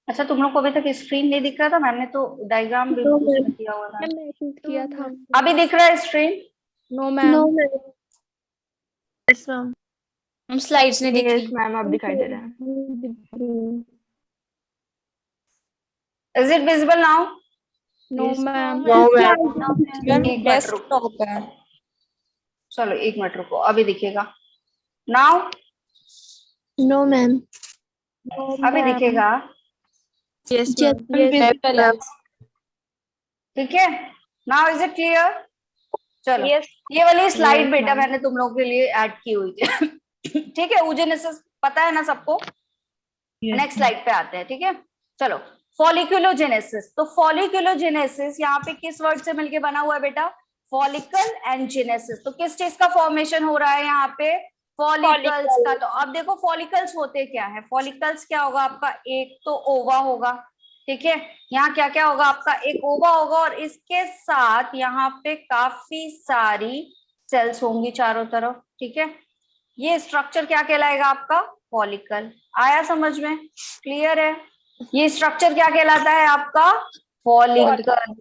अच्छा, तुम लोग को अभी तक स्क्रीन नहीं दिख रहा था? मैंने तो डायग्राम भी उसमें किया हुआ था। मैंने शूट किया था। अभी दिख रहा है screen? No ma'am. Yes ma'am. हम स्लाइड्स नहीं दिख यस रही। मैम, आप दिखाई दे रहे हैं। Is it visible now? No ma'am. No ma'am. Ma'am एक मिनट रुको, डेस्कटॉप है। चलो एक मिनट रुको, अभी दिखेगा। Now no ma'am. अभी दिखेगा? Yes Yes, ma'am. yes. ठीक है, नाउ इज इट क्लियर? चलो यस। ये वाली स्लाइड Yes, बेटा ma'am. मैंने तुम लोगों के लिए ऐड की हुई थी। ठीक है, oogenesis पता है ना सबको? नेक्स्ट स्लाइड पे आते हैं। ठीक है, चलो फॉलिकुलोजेनेसिस। तो फॉलिकुलोजेनेसिस यहाँ पे किस वर्ड से मिलके बना हुआ है बेटा? Follicle and genesis. तो किस चीज का फॉर्मेशन हो रहा है यहाँ पे? फॉलिकल्स का। तो अब देखो फॉलिकल्स होते क्या है? फॉलिकल्स क्या होगा आपका? एक तो ओवा होगा, ठीक है। यहाँ क्या क्या होगा आपका? एक ओवा होगा और इसके साथ यहाँ पे काफी सारी सेल्स होंगी चारों तरफ, ठीक है। ये स्ट्रक्चर क्या कहलाएगा आपका? फॉलिकल। आया समझ में? क्लियर है? ये स्ट्रक्चर क्या कहलाता है आपका? फॉलिकल।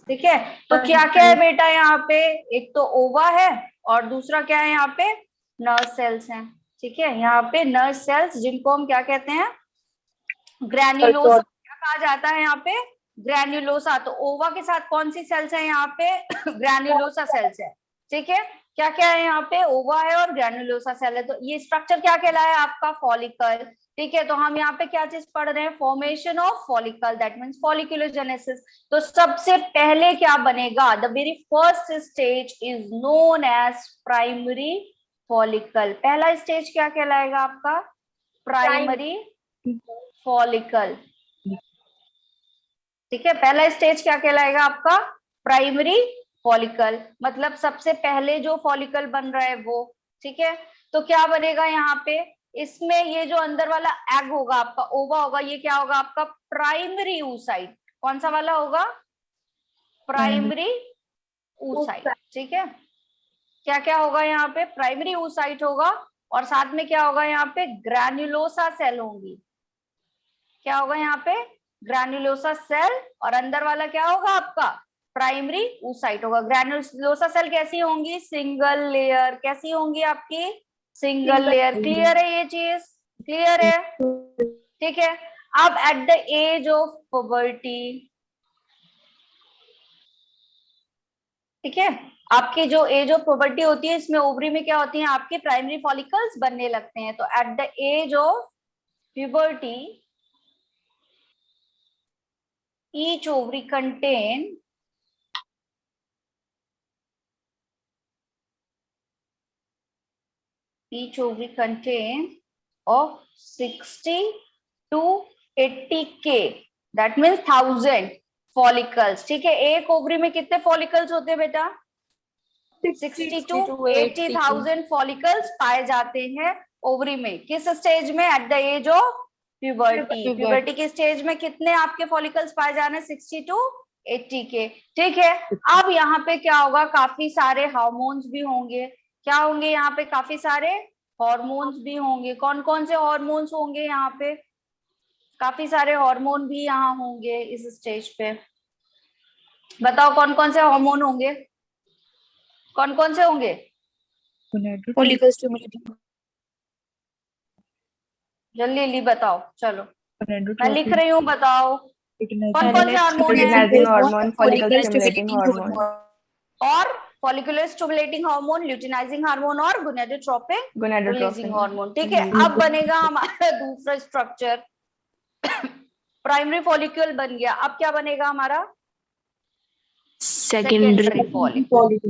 ठीक है, तो क्या क्या है बेटा यहाँ पे? एक तो ओवा है और दूसरा क्या है यहाँ पे? नर्व सेल्स हैं। ठीक है, यहाँ पे नर्व सेल्स जिनको हम क्या कहते हैं? ग्रैन्युलोसा। क्या कहा जाता है यहाँ पे? ग्रैन्युलोसा। तो ओवा के साथ कौन सी सेल्स है यहाँ पे? ग्रैन्युलोसा सेल्स है। ठीक है, क्या क्या है यहाँ पे? ओवा है और ग्रैन्युलोसा सेल है। तो ये स्ट्रक्चर क्या कहलाया आपका? फॉलिकल। ठीक है, तो हम यहाँ पे क्या चीज पढ़ रहे हैं? Formation of follicle, that means folliculogenesis. तो सबसे पहले क्या बनेगा? The very first stage is known as primary follicle. पहला स्टेज क्या कहलाएगा आपका? Primary follicle. ठीक है, पहला स्टेज क्या कहलाएगा आपका? Primary follicle. मतलब सबसे पहले जो फॉलिकल बन रहा है वो। ठीक है, तो क्या बनेगा यहाँ पे? इसमें ये जो अंदर वाला एग होगा आपका, ओवा होगा, ये क्या होगा आपका? Primary oocyte। कौन सा वाला होगा? Primary oocyte। ठीक है, क्या क्या होगा यहाँ पे? प्राइमरी oocyte होगा और साथ में क्या होगा यहाँ पे? ग्रैन्युलोसा सेल होंगी। क्या होगा यहाँ पे? Granulosa cell. और अंदर वाला क्या होगा आपका? प्राइमरी oocyte होगा। ग्रैन्युलोसा सेल कैसी होंगी? Single layer. कैसी होंगी आपकी? Single layer. क्लियर है ये चीज? क्लियर है? ठीक है, अब at the age of puberty, ठीक है, आपकी जो एज ऑफ पुबर्टी होती है इसमें ओवरी में क्या होती है आपके? प्राइमरी फॉलिकल्स बनने लगते हैं। तो at the age of puberty each ovary contain of 60 to 80K, that means 1000 follicles. ठीक है, एक ओवरी में कितने फॉलिकल्स होते हैं बेटा? 60 to 80,000 फॉलिकल्स पाए जाते हैं ओवरी में। किस स्टेज में? At the age of puberty. Puberty के स्टेज में कितने आपके फॉलिकल्स पाए जाने? 60 to 80 के। ठीक है, अब यहाँ पे क्या होगा? काफी सारे हार्मोन्स भी होंगे। क्या होंगे यहाँ पे? काफी सारे हॉर्मोन्स भी होंगे। कौन कौन से हॉर्मोन्स होंगे यहाँ पे? काफी सारे हार्मोन भी यहाँ होंगे इस स्टेज पे। बताओ कौन कौन से हार्मोन होंगे? कौन कौन से होंगे? Follicle stimulating. जल्दी जल्दी बताओ, चलो मैं लिख रही हूँ, बताओ कौन कौन से हार्मोन है? हार्मोन, फॉलिकल स्टिमुलेटिंग हार्मोन और follicular stimulating hormone, luteinizing hormone और गोनेडोट्रोपिन रिलीजिंग हार्मोन। ठीक है, अब बनेगा हमारा दूसरा स्ट्रक्चर। प्राइमरी फॉलिक्यूल बन गया, अब क्या बनेगा हमारा? Secondary follicle.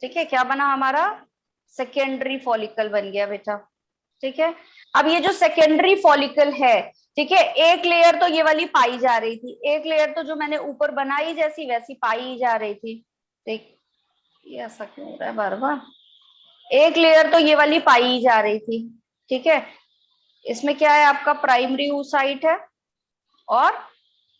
ठीक है, क्या बना हमारा? सेकेंडरी फॉलिकल बन गया बेटा। ठीक है, अब ये जो सेकेंडरी फॉलिकल है, ठीक है, एक लेयर तो ये वाली पाई जा रही थी, एक लेयर तो जो मैंने ऊपर बनाई जैसी वैसी पाई जा रही थी। ठीक, ये ऐसा क्यों हो रहा है बार बार? एक लेयर तो ये वाली पाई जा रही थी। ठीक है, इसमें क्या है आपका? प्राइमरी oocyte है और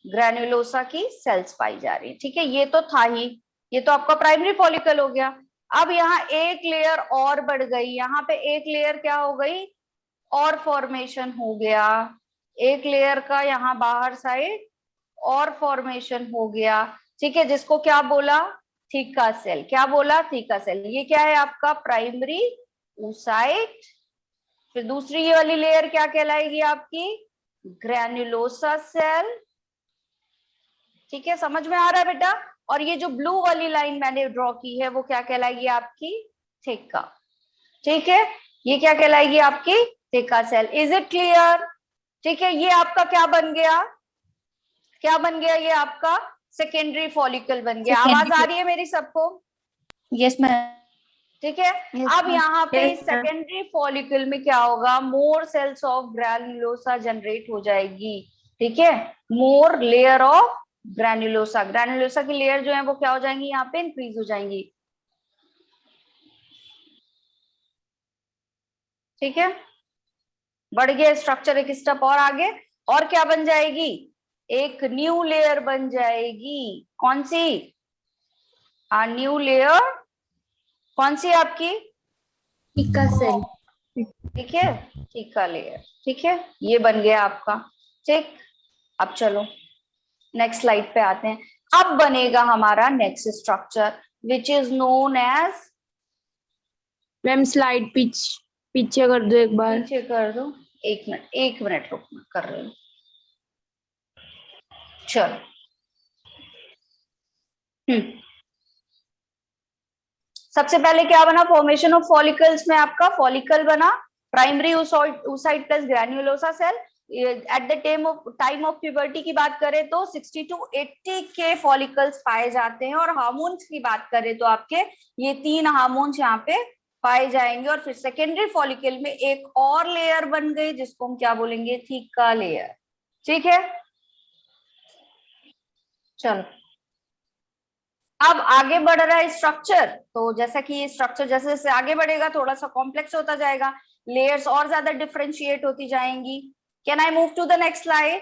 ग्रैन्युलोसा की सेल्स पाई जा रही है। ठीक है, ये तो था ही, ये तो आपका प्राइमरी फॉलिकल हो गया। अब यहाँ एक लेयर और बढ़ गई, यहाँ पे एक लेयर क्या हो गई? और फॉर्मेशन हो गया। एक लेयर का यहाँ बाहर साइड और फॉर्मेशन हो गया, ठीक है, जिसको क्या बोला, थीका सेल। क्या बोला, थीका सेल। ये क्या है आपका प्राइमरी oocyte। फिर दूसरी ये वाली लेयर क्या कहलाएगी आपकी, ग्रैन्युलोसा सेल। ठीक है, समझ में आ रहा है बेटा। और ये जो ब्लू वाली लाइन मैंने ड्रॉ की है वो क्या कहलाएगी आपकी, थीका। ठीक है, ये क्या कहलाएगी आपकी, theca cell. Is it clear? ठीक है, ये आपका क्या बन गया, क्या बन गया, ये आपका सेकेंडरी फॉलिकल बन गया। आवाज आ रही है मेरी सबको? Yes ma'am. ठीक है। अब यहाँ पे सेकेंडरी फॉलिकल में क्या होगा, मोर सेल्स ऑफ ग्रैन्युलोसा जनरेट हो जाएगी। ठीक है, more layer of granulosa, granulosa की लेयर जो है वो क्या हो जाएंगी, यहाँ पे इंक्रीज हो जाएंगी। ठीक है, बढ़ गया स्ट्रक्चर एक स्टेप और आगे। और क्या बन जाएगी, एक न्यू लेयर बन जाएगी। कौन सी, न्यू लेयर कौन सी आपकी, थीका सेल। ठीक है, थीका लेयर। ठीक है, ये बन गया आपका। ठीक, अब चलो नेक्स्ट स्लाइड पे आते हैं। अब बनेगा हमारा next structure which is known as, ma'am slide पीछे कर दो एक बार। पीछे कर दो, एक मिनट रुक, कर रही हूँ। चलो, सबसे पहले क्या बना, फॉर्मेशन ऑफ फॉलिकल्स में आपका फॉलिकल बना, primary oocyte plus granulosa cell. At the time of puberty की बात करें तो 60 to 80 के फॉलिकल्स पाए जाते हैं। और हार्मोन्स की बात करें तो आपके ये 3 हार्मोन्स यहाँ पे पाए जाएंगे। और फिर सेकेंडरी फॉलिकल में एक और लेयर बन गई जिसको हम क्या बोलेंगे, थीका लेयर। ठीक है, चलो अब आगे बढ़ रहा है स्ट्रक्चर। तो जैसा कि ये स्ट्रक्चर जैसे जैसे आगे बढ़ेगा थोड़ा सा कॉम्प्लेक्स होता जाएगा, लेयर्स और ज्यादा डिफरेंशिएट होती जाएंगी। Can I move to the next slide?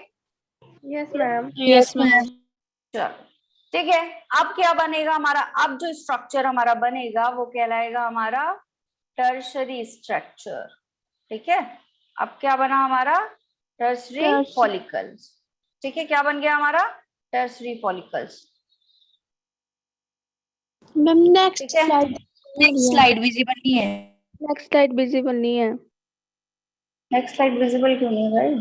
Yes ma'am. Yes ma'am. चलो ठीक है, अब क्या बनेगा हमारा, अब जो स्ट्रक्चर हमारा बनेगा वो कहलाएगा हमारा टर्शरी स्ट्रक्चर। ठीक है, अब क्या बना हमारा, टर्शरी फॉलिकल्स। ठीक है, क्या बन गया हमारा, टर्शरी फॉलिकल्स। मैम नेक्स्ट ठीक है, स्लाइड। नेक्स्ट स्लाइड विजिबल नहीं है। नेक्स्ट स्लाइड विजिबल नहीं है। नेक्स्ट स्लाइड विजिबल क्यों नहीं है भाई?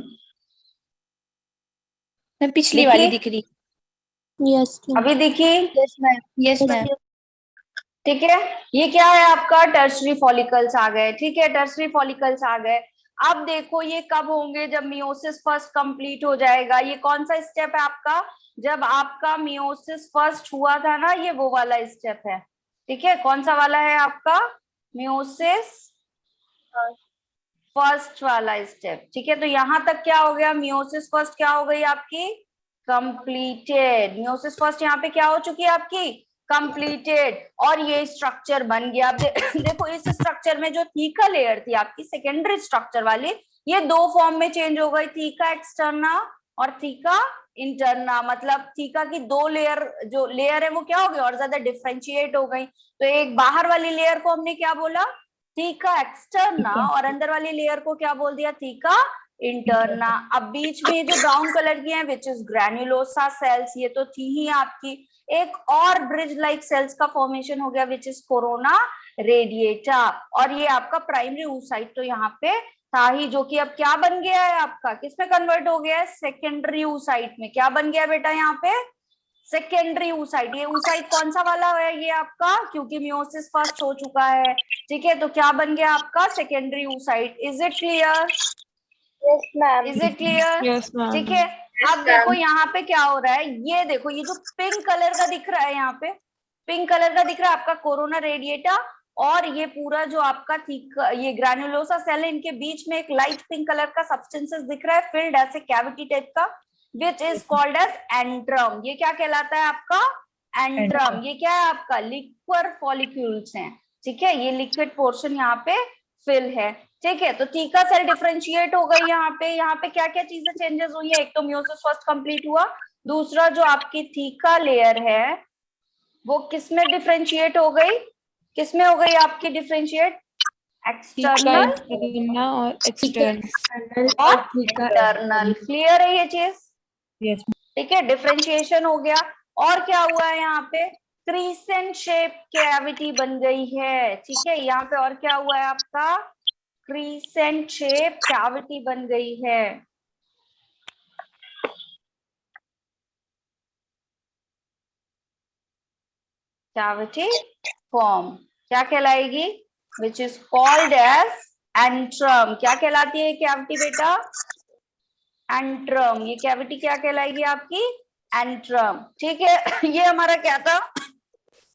मैं पिछली देखिए? वाली दिख रही। यस अभी देखिए, यस मैम। Yes ma'am. ठीक है, ये क्या है आपका, टर्शरी फॉलिकल्स आ गए। ठीक है, टर्शरी फॉलिकल्स आ गए। अब देखो ये कब होंगे, जब मियोसिस फर्स्ट कंप्लीट हो जाएगा। ये कौन सा स्टेप है आपका, जब आपका मियोसिस फर्स्ट हुआ था ना, ये वो वाला स्टेप है। ठीक है, कौन सा वाला है आपका, मियोसिस फर्स्ट वाला स्टेप। ठीक है, तो यहां तक क्या हो गया, मियोसिस फर्स्ट क्या हो गई आपकी, कंप्लीटेड। मियोसिस फर्स्ट यहाँ पे क्या हो चुकी है आपकी, कंप्लीटेड। और ये स्ट्रक्चर बन गया। देखो इस स्ट्रक्चर में जो थीका लेयर थी आपकी सेकेंडरी स्ट्रक्चर वाली, ये 2 फॉर्म में चेंज हो गई, थीका एक्सटर्ना और थीका इंटरना। मतलब थीका की 2 लेयर, जो लेयर है वो क्या हो गई, और ज्यादा डिफ्रेंशिएट हो गई। तो एक बाहर वाली लेयर को हमने क्या बोला, थीका एक्सटर्ना, और अंदर वाली लेयर को क्या बोल दिया, थीका इंटरना। अब बीच में जो ब्राउन कलर की है विच इज ग्रैन्युलोसा सेल्स, ये तो थी ही आपकी। एक और ब्रिज लाइक सेल्स का फॉर्मेशन हो गया विच इज कोरोना रेडिएटा। और ये आपका प्राइमरी oocyte तो यहाँ पे था ही, जो कि अब क्या बन गया है आपका, किसमें कन्वर्ट हो गया है, सेकेंडरी oocyte में। क्या बन गया बेटा यहाँ पे, सेकेंडरी oocyte। ये oocyte कौन सा वाला है ये आपका, क्योंकि मियोसिस फर्स्ट हो चुका है। ठीक है, तो क्या बन गया आपका, secondary oocyte। Is it clear? Yes ma'am. Is it clear? Yes ma'am. ठीक है, अब देखो यहाँ पे क्या हो रहा है, ये देखो ये जो पिंक कलर का दिख रहा है, यहाँ पे पिंक कलर का दिख रहा है आपका कोरोना रेडिएटा। और ये पूरा जो आपका ये ग्रैन्युलोसा सेल है, इनके बीच में एक लाइट पिंक कलर का सब्सटेंसेस दिख रहा है, फिल्ड ऐसे कैविटी टाइप का, which is called as antrum. ये क्या कहलाता है आपका, एंट्रम। ये क्या है आपका, लिक्विड फॉलिक्यूल्स हैं। ठीक है, ये लिक्विड पोर्शन यहाँ पे फिल है। ठीक है, तो थीका सेल डिफरेंशिएट हो गई। यहाँ पे क्या क्या चीजें चेंजेस हुई है, एक तो मियोसिस फर्स्ट कंप्लीट हुआ, दूसरा जो आपकी थीका लेयर है वो किसमें डिफरेंशिएट हो गई, किसमें हो गई आपकी डिफरेंशिएट, एक्सटर्नल और एक्सटर्नल और इंटरनल। क्लियर है ये चीज? यस ठीक है, डिफरेंशिएशन हो गया। और क्या हुआ है यहाँ पे? क्रीसेंट शेप कैविटी बन गई है। ठीक है, यहाँ पे और क्या हुआ है आपका? क्रीसेंट शेप कैविटी बन गई है। कैविटी फॉर्म क्या कहलाएगी? Which is called as antrum. क्या कहलाती है कैविटी बेटा? एंट्रम। ये कैविटी क्या कहलाएगी आपकी? एंट्रम। ठीक है, ये हमारा क्या था?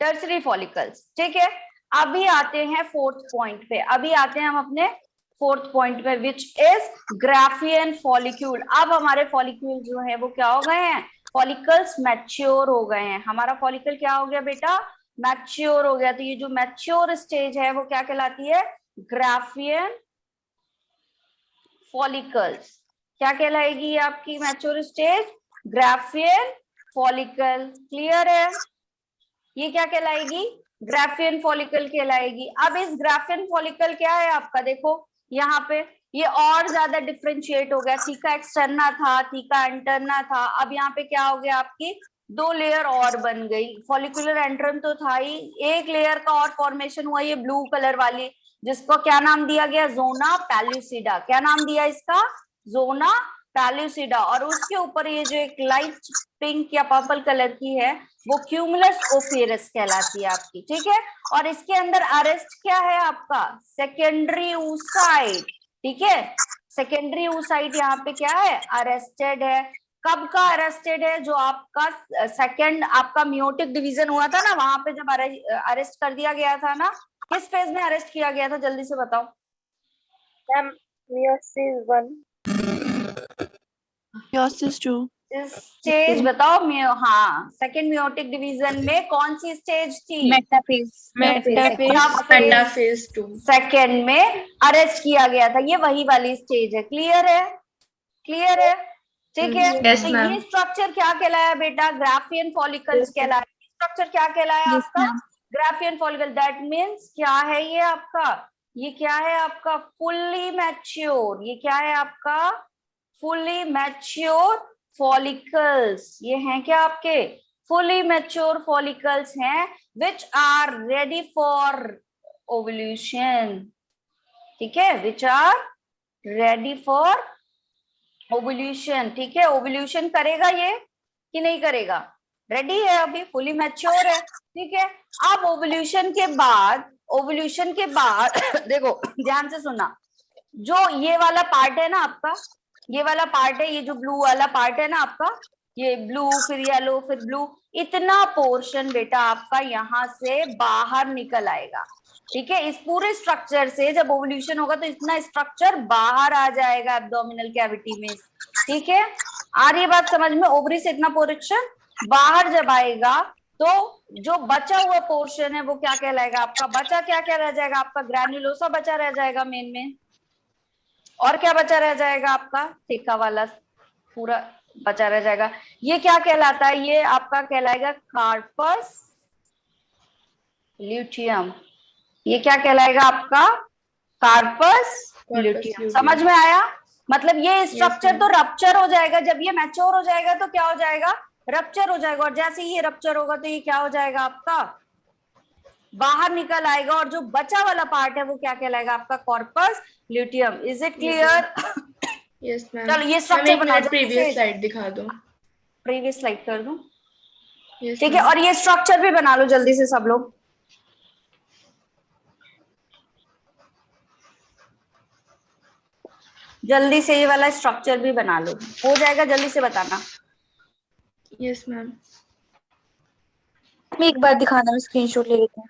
Tertiary follicles. ठीक है, अभी आते हैं फोर्थ पॉइंट पे। अभी आते हैं हम अपने फोर्थ पॉइंट पे, विच इज ग्राफियन फॉलिक्यूल। अब हमारे फॉलिक्यूल जो है वो क्या हो गए हैं? फॉलिकल्स मैच्योर हो गए हैं। हमारा फॉलिकल क्या हो गया बेटा? मैच्योर हो गया। तो ये जो मैच्योर स्टेज है वो क्या कहलाती है? Graafian follicles. क्या कहलाएगी आपकी mature stage? Graafian follicle. Clear है? ये क्या कहलाएगी? ग्राफियन फॉलिकल कहलाएगी। अब इस ग्राफियन फॉलिकल क्या है आपका? देखो यहाँ पे ये और ज्यादा डिफ्रेंशिएट हो गया। थीका एक्सटर्ना था, थीका इंटरना था। अब यहाँ पे क्या हो गया आपकी? 2 लेयर और बन गई। फॉलिकुलर एंट्रम तो था ही, एक लेयर का और फॉर्मेशन हुआ, ये ब्लू कलर वाली, जिसको क्या नाम दिया गया? जोना पैल्यूसिडा। क्या नाम दिया इसका? जोना पैल्यूसिडा। और उसके ऊपर ये जो एक लाइट पिंक या पर्पल कलर की है वो क्यूमुलस ओफेरस कहलाती है आपकी। ठीक है, और इसके अंदर अरेस्ट क्या है आपका? Secondary oocyte। ठीक है, सेकेंडरी oocyte यहाँ पे क्या है? अरेस्टेड है। कब का अरेस्टेड है? जो आपका सेकेंड आपका मियोटिक डिवीजन हुआ था ना, वहां पे जब अरेस्ट कर दिया गया था ना, किस फेज में अरेस्ट किया गया था? जल्दी से बताओ। मैम meiosis 1 meiosis 2 स्टेज बताओ। हाँ, सेकेंड मियोटिक डिवीजन में कौन सी स्टेज थी? मेटाफेज 2 सेकेंड में अरेस्ट किया गया था। ये वही वाली स्टेज है। क्लियर है? क्लियर है? ठीक है। Yes, तो ma'am. ये स्ट्रक्चर क्या कहलाया बेटा? ग्राफियन फॉलिकल्स कहलाया। स्ट्रक्चर क्या कहलाया आपका? Graafian follicle. दैट मीन्स क्या है ये आपका? ये क्या है आपका? Fully mature. ये क्या है आपका? Fully mature follicles. ये हैं क्या आपके? फुल्ली मैच्योर फॉलिकल्स हैं which are ready for ovulation. ठीक है, which are ready for ovulation. ठीक है, ओवल्यूशन करेगा ये कि नहीं करेगा? रेडी है, अभी फुली मैच्योर है। ठीक है, अब ओवल्यूशन के बाद देखो ध्यान से सुनना, जो ये वाला पार्ट है ना आपका, ये वाला पार्ट है, ये जो ब्लू वाला पार्ट है ना आपका, ये ब्लू फिर येलो फिर ब्लू, इतना पोर्शन बेटा आपका यहाँ से बाहर निकल आएगा। ठीक है, इस पूरे स्ट्रक्चर से जब ओवल्यूशन होगा तो इतना स्ट्रक्चर बाहर आ जाएगा एब्डोमिनल कैविटी में। ठीक है, आ रही है बात समझ में? ओवरी से इतना पोर्शन बाहर जब आएगा तो जो बचा हुआ पोर्शन है वो क्या कहलाएगा आपका? बचा क्या क्या रह जाएगा आपका? ग्रैन्युलोसा बचा रह जाएगा मेन में। और क्या बचा रह जाएगा आपका? थीका वाला पूरा बचा रह जाएगा। ये क्या कहलाता है? ये आपका कहलाएगा कार्पस ल्यूटियम। ये क्या कहलाएगा आपका? Corpus luteum. समझ में आया? मतलब ये स्ट्रक्चर तो रप्चर हो जाएगा। जब ये मैच्योर हो जाएगा तो क्या हो जाएगा? रप्चर हो जाएगा। और जैसे ही ये रप्चर होगा तो ये क्या हो जाएगा आपका? बाहर निकल आएगा। और जो बचा वाला पार्ट है वो क्या कहलाएगा आपका? Corpus luteum. Is it clear? Yes ma'am. चलो ये स्ट्रक्चर बना दो। प्रीवियस स्लाइड दिखा दो। प्रीवियस स्लाइड कर दूं? yes, ठीक है, और ये स्ट्रक्चर भी बना लो जल्दी से सब लोग। जल्दी से ये वाला स्ट्रक्चर भी बना लो। हो जाएगा? जल्दी से बताना। Yes ma'am. एक बार दिखाना, मैं स्क्रीनशॉट ले लेती हूँ।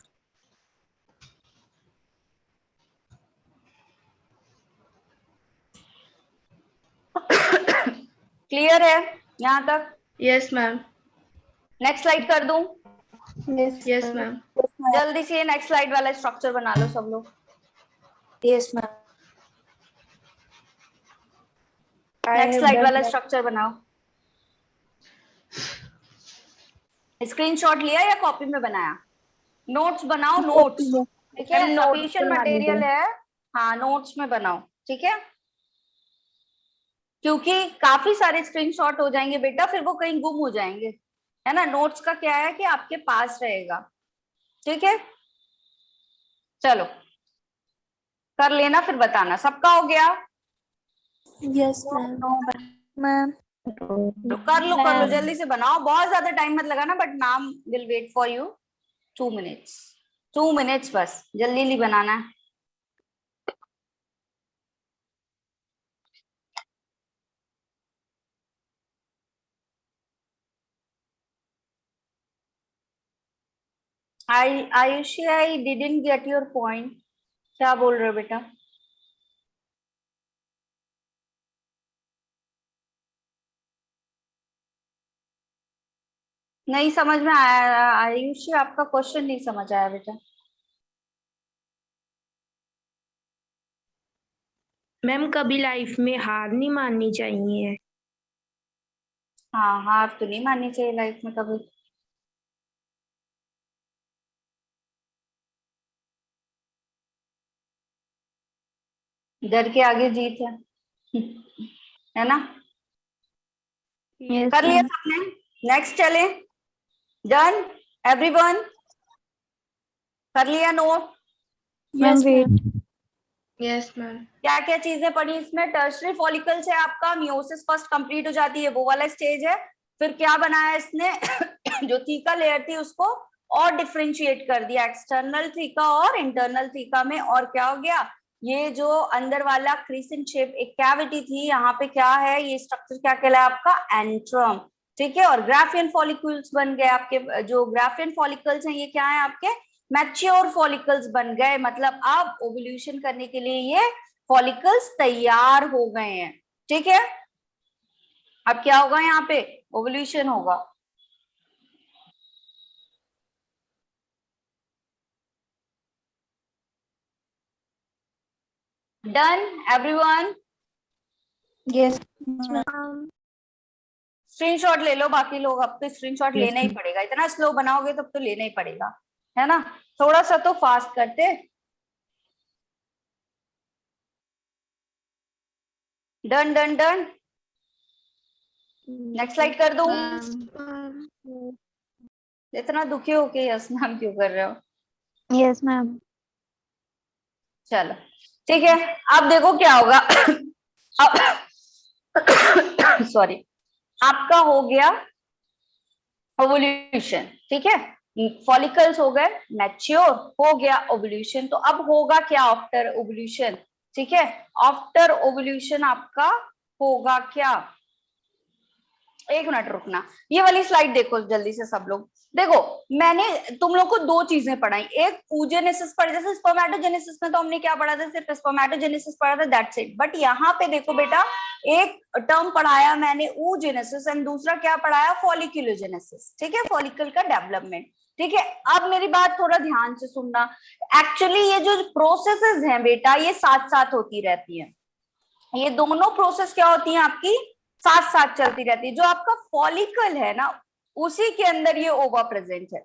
क्लियर है यहाँ तक? Yes ma'am. नेक्स्ट स्लाइड कर दूं? Yes ma'am. जल्दी से नेक्स्ट स्लाइड वाला स्ट्रक्चर बना लो सब लोग। Yes ma'am. नेक्स्ट स्लाइड वाला स्ट्रक्चर बनाओ। स्क्रीनशॉट लिया या कॉपी में बनाया? नोट्स बनाओ, नोट्स। ठीक है, सफिशिएंट मटेरियल है, हाँ नोट्स में बनाओ, ठीक है, क्योंकि काफी सारे स्क्रीनशॉट हो जाएंगे बेटा, फिर वो कहीं गुम हो जाएंगे, है ना। नोट्स का क्या है कि आपके पास रहेगा, ठीक है। चलो कर लेना, फिर बताना। सबका हो गया? Yes ma'am. मैम तो कर लो जल्दी से बनाओ, बहुत ज्यादा टाइम मत लगाना, बट नाम will wait for you 2 minutes, 2 minutes बस, जल्दी जल्दी बनाना है। Ayushi I didn't get your point, क्या बोल रहे हो बेटा? नहीं समझ में आया आयुषी, आपका क्वेश्चन नहीं समझ आया बेटा। मैम कभी लाइफ में हार नहीं माननी चाहिए। हाँ हार तो नहीं माननी चाहिए लाइफ में कभी। डर के आगे जीत है ना। यस कर लिया मैम। सबने? नेक्स्ट चले। Done everyone? कर लिया note? Ma'am Yes, wait. Yes ma'am. क्या क्या चीजें पढ़ी इसमें? टर्शरी फॉलिकल्स है आपका, मियोसिस फर्स्ट कंप्लीट हो जाती है, वो वाला स्टेज है। फिर क्या बनाया इसने जो थीका लेयर थी उसको और डिफरेंशिएट कर दिया, एक्सटर्नल थीका और इंटरनल थीका में। और क्या हो गया, ये जो अंदर वाला क्रीसेंट शेप एक कैविटी थी, यहाँ पे क्या है, ये स्ट्रक्चर क्या कहलाया आपका? एंट्रम, ठीक है। और ग्राफियन फॉलिकल्स बन गए आपके, जो ग्राफियन फॉलिकल्स हैं ये क्या है आपके? मैच्योर फॉलिकल्स बन गए, मतलब अब ओवुलेशन करने के लिए ये फॉलिकल्स तैयार हो गए हैं, ठीक है। अब क्या होगा यहाँ पे? ओवुलेशन होगा। Done everyone? Yes ma'am. Screenshot ले लो बाकी लोग, अब तो स्क्रीनशॉट Yes, लेना ही ma'am. पड़ेगा, इतना स्लो बनाओगे तब तो लेना ही पड़ेगा, है ना। थोड़ा सा तो फास्ट करते। Done done done. Next slide कर दूं? इतना दुखी होके यस मैम क्यों कर रहे हो? Yes ma'am. चलो ठीक है, अब देखो क्या होगा अब सॉरी, आपका हो गया ओवुलेशन, ठीक है। फॉलिकल्स हो गए मैच्योर, हो गया ओवुलेशन। तो अब होगा क्या आफ्टर ओवुलेशन? ठीक है, आफ्टर ओवुलेशन आपका होगा क्या? एक मिनट रुकना, ये वाली स्लाइड देखो जल्दी से सब लोग। देखो मैंने तुम लोग को दो चीजें पढ़ाई, एक oogenesis पढ़ा, जैसे स्पर्मेटोजेनेसिस में तो हमने क्या पढ़ा था, सिर्फ स्पर्मेटोजेनेसिस पढ़ा था, दैट्स इट। बट यहाँ पे देखो बेटा, एक टर्म पढ़ाया मैंने oogenesis एंड दूसरा क्या पढ़ाया? फॉलिक्यूलोजेनेसिस, ठीक है, फॉलिकल का डेवलपमेंट, ठीक है। अब मेरी बात थोड़ा ध्यान से सुनना, एक्चुअली ये जो प्रोसेसेस हैं बेटा ये साथ साथ होती रहती है, ये दोनों प्रोसेस क्या होती है आपकी? साथ साथ चलती रहती है। जो आपका फॉलिकल है ना उसी के अंदर ये ओवा प्रेजेंट है,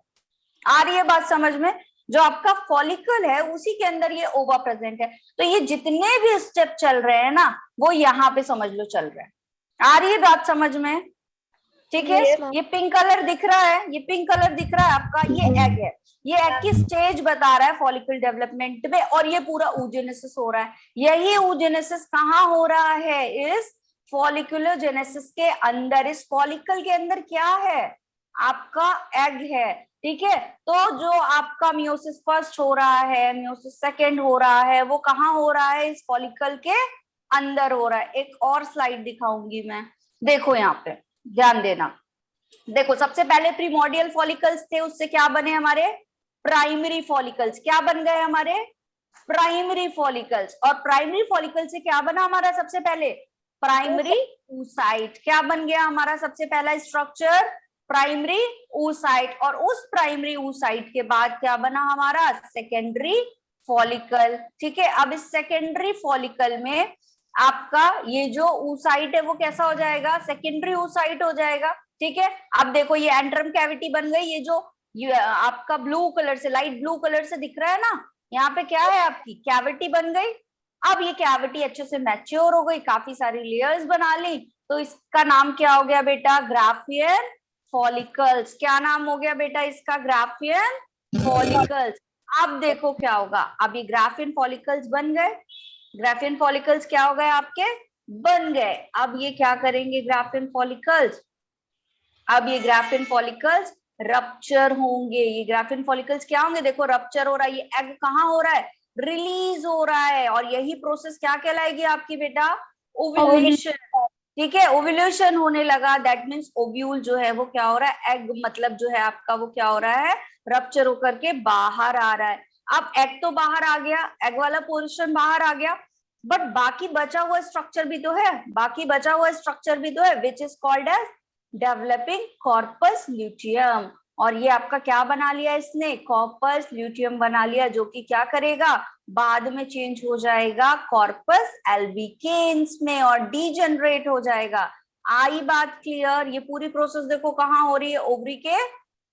आ रही है बात समझ में? जो आपका फॉलिकल है उसी के अंदर ये ओवा प्रेजेंट है। तो ये जितने भी स्टेप चल रहे हैं ना वो यहाँ पे समझ लो चल रहे हैं, आ रही है बात समझ में? ठीक है। Yes, ma'am. ये पिंक कलर दिख रहा है, ये पिंक कलर दिख रहा है आपका, ये एग है, ये एग की स्टेज बता रहा है फॉलिकल डेवलपमेंट में, और ये पूरा oogenesis हो रहा है। यही oogenesis कहाँ हो रहा है? इस फॉलिकुलोजेनेसिस के अंदर। इस फॉलिकल के अंदर क्या है? आपका एग है, ठीक है। तो जो आपका मियोसिस फर्स्ट हो रहा है, मियोसिस सेकेंड हो रहा है, वो कहाँ हो रहा है? इस फॉलिकल के अंदर हो रहा है। एक और स्लाइड दिखाऊंगी मैं, देखो यहाँ पे ध्यान देना। देखो सबसे पहले प्रीमोर्डियल फॉलिकल्स थे, उससे क्या बने हमारे? Primary follicles. क्या बन गए हमारे? Primary follicles. और प्राइमरी फॉलिकल से क्या बना हमारा सबसे पहले? Primary oocyte। क्या बन गया हमारा सबसे पहला स्ट्रक्चर? Primary oocyte। और उस प्राइमरी oocyte के बाद क्या बना हमारा? सेकेंडरी फॉलिकल, ठीक है। अब इस सेकेंडरी फॉलिकल में आपका ये जो oocyte है वो कैसा हो जाएगा? सेकेंडरी oocyte हो जाएगा, ठीक है। अब देखो ये एंट्रम कैविटी बन गई, ये जो ये आपका ब्लू कलर से, लाइट ब्लू कलर से दिख रहा है ना, यहाँ पे क्या है? आपकी कैविटी बन गई, अब ये कैविटी अच्छे से मैच्योर हो गई, काफी सारी लेयर्स बना ली, तो इसका नाम क्या हो गया बेटा? Graafian follicles. क्या नाम हो गया बेटा इसका? Graafian follicles. अब देखो क्या होगा, अब ये ग्राफियन फॉलिकल्स बन गए। ग्राफियन फॉलिकल्स क्या हो गए आपके? बन गए। अब ये क्या करेंगे ग्राफियन फॉलिकल्स? अब ये ग्राफियन फॉलिकल्स रप्चर होंगे। ये ग्राफियन फॉलिकल्स क्या होंगे? देखो रप्चर हो रहा है, ये एग कहाँ हो रहा है? रिलीज हो रहा है। और यही प्रोसेस क्या कहलाएगी आपकी बेटा? ओव्यूलेशन। ठीक है, ओव्यूलेशन होने लगा, दैट मीन्स ओव्यूल जो है वो क्या हो रहा है? एग मतलब जो है आपका वो क्या हो रहा है? रप्चर होकर के बाहर आ रहा है। अब एग तो बाहर आ गया, एग वाला पोर्शन बाहर आ गया, बट बाकी बचा हुआ स्ट्रक्चर भी तो है, बाकी बचा हुआ स्ट्रक्चर भी तो है, which is called as developing corpus luteum. और ये आपका क्या बना लिया इसने? कॉर्पस ल्यूटियम बना लिया, जो कि क्या करेगा? बाद में चेंज हो जाएगा कॉर्पस एल्बिकेन्स में और डीजनरेट हो जाएगा। आई बात क्लियर? ये पूरी प्रोसेस देखो कहाँ हो रही है? ओवरी के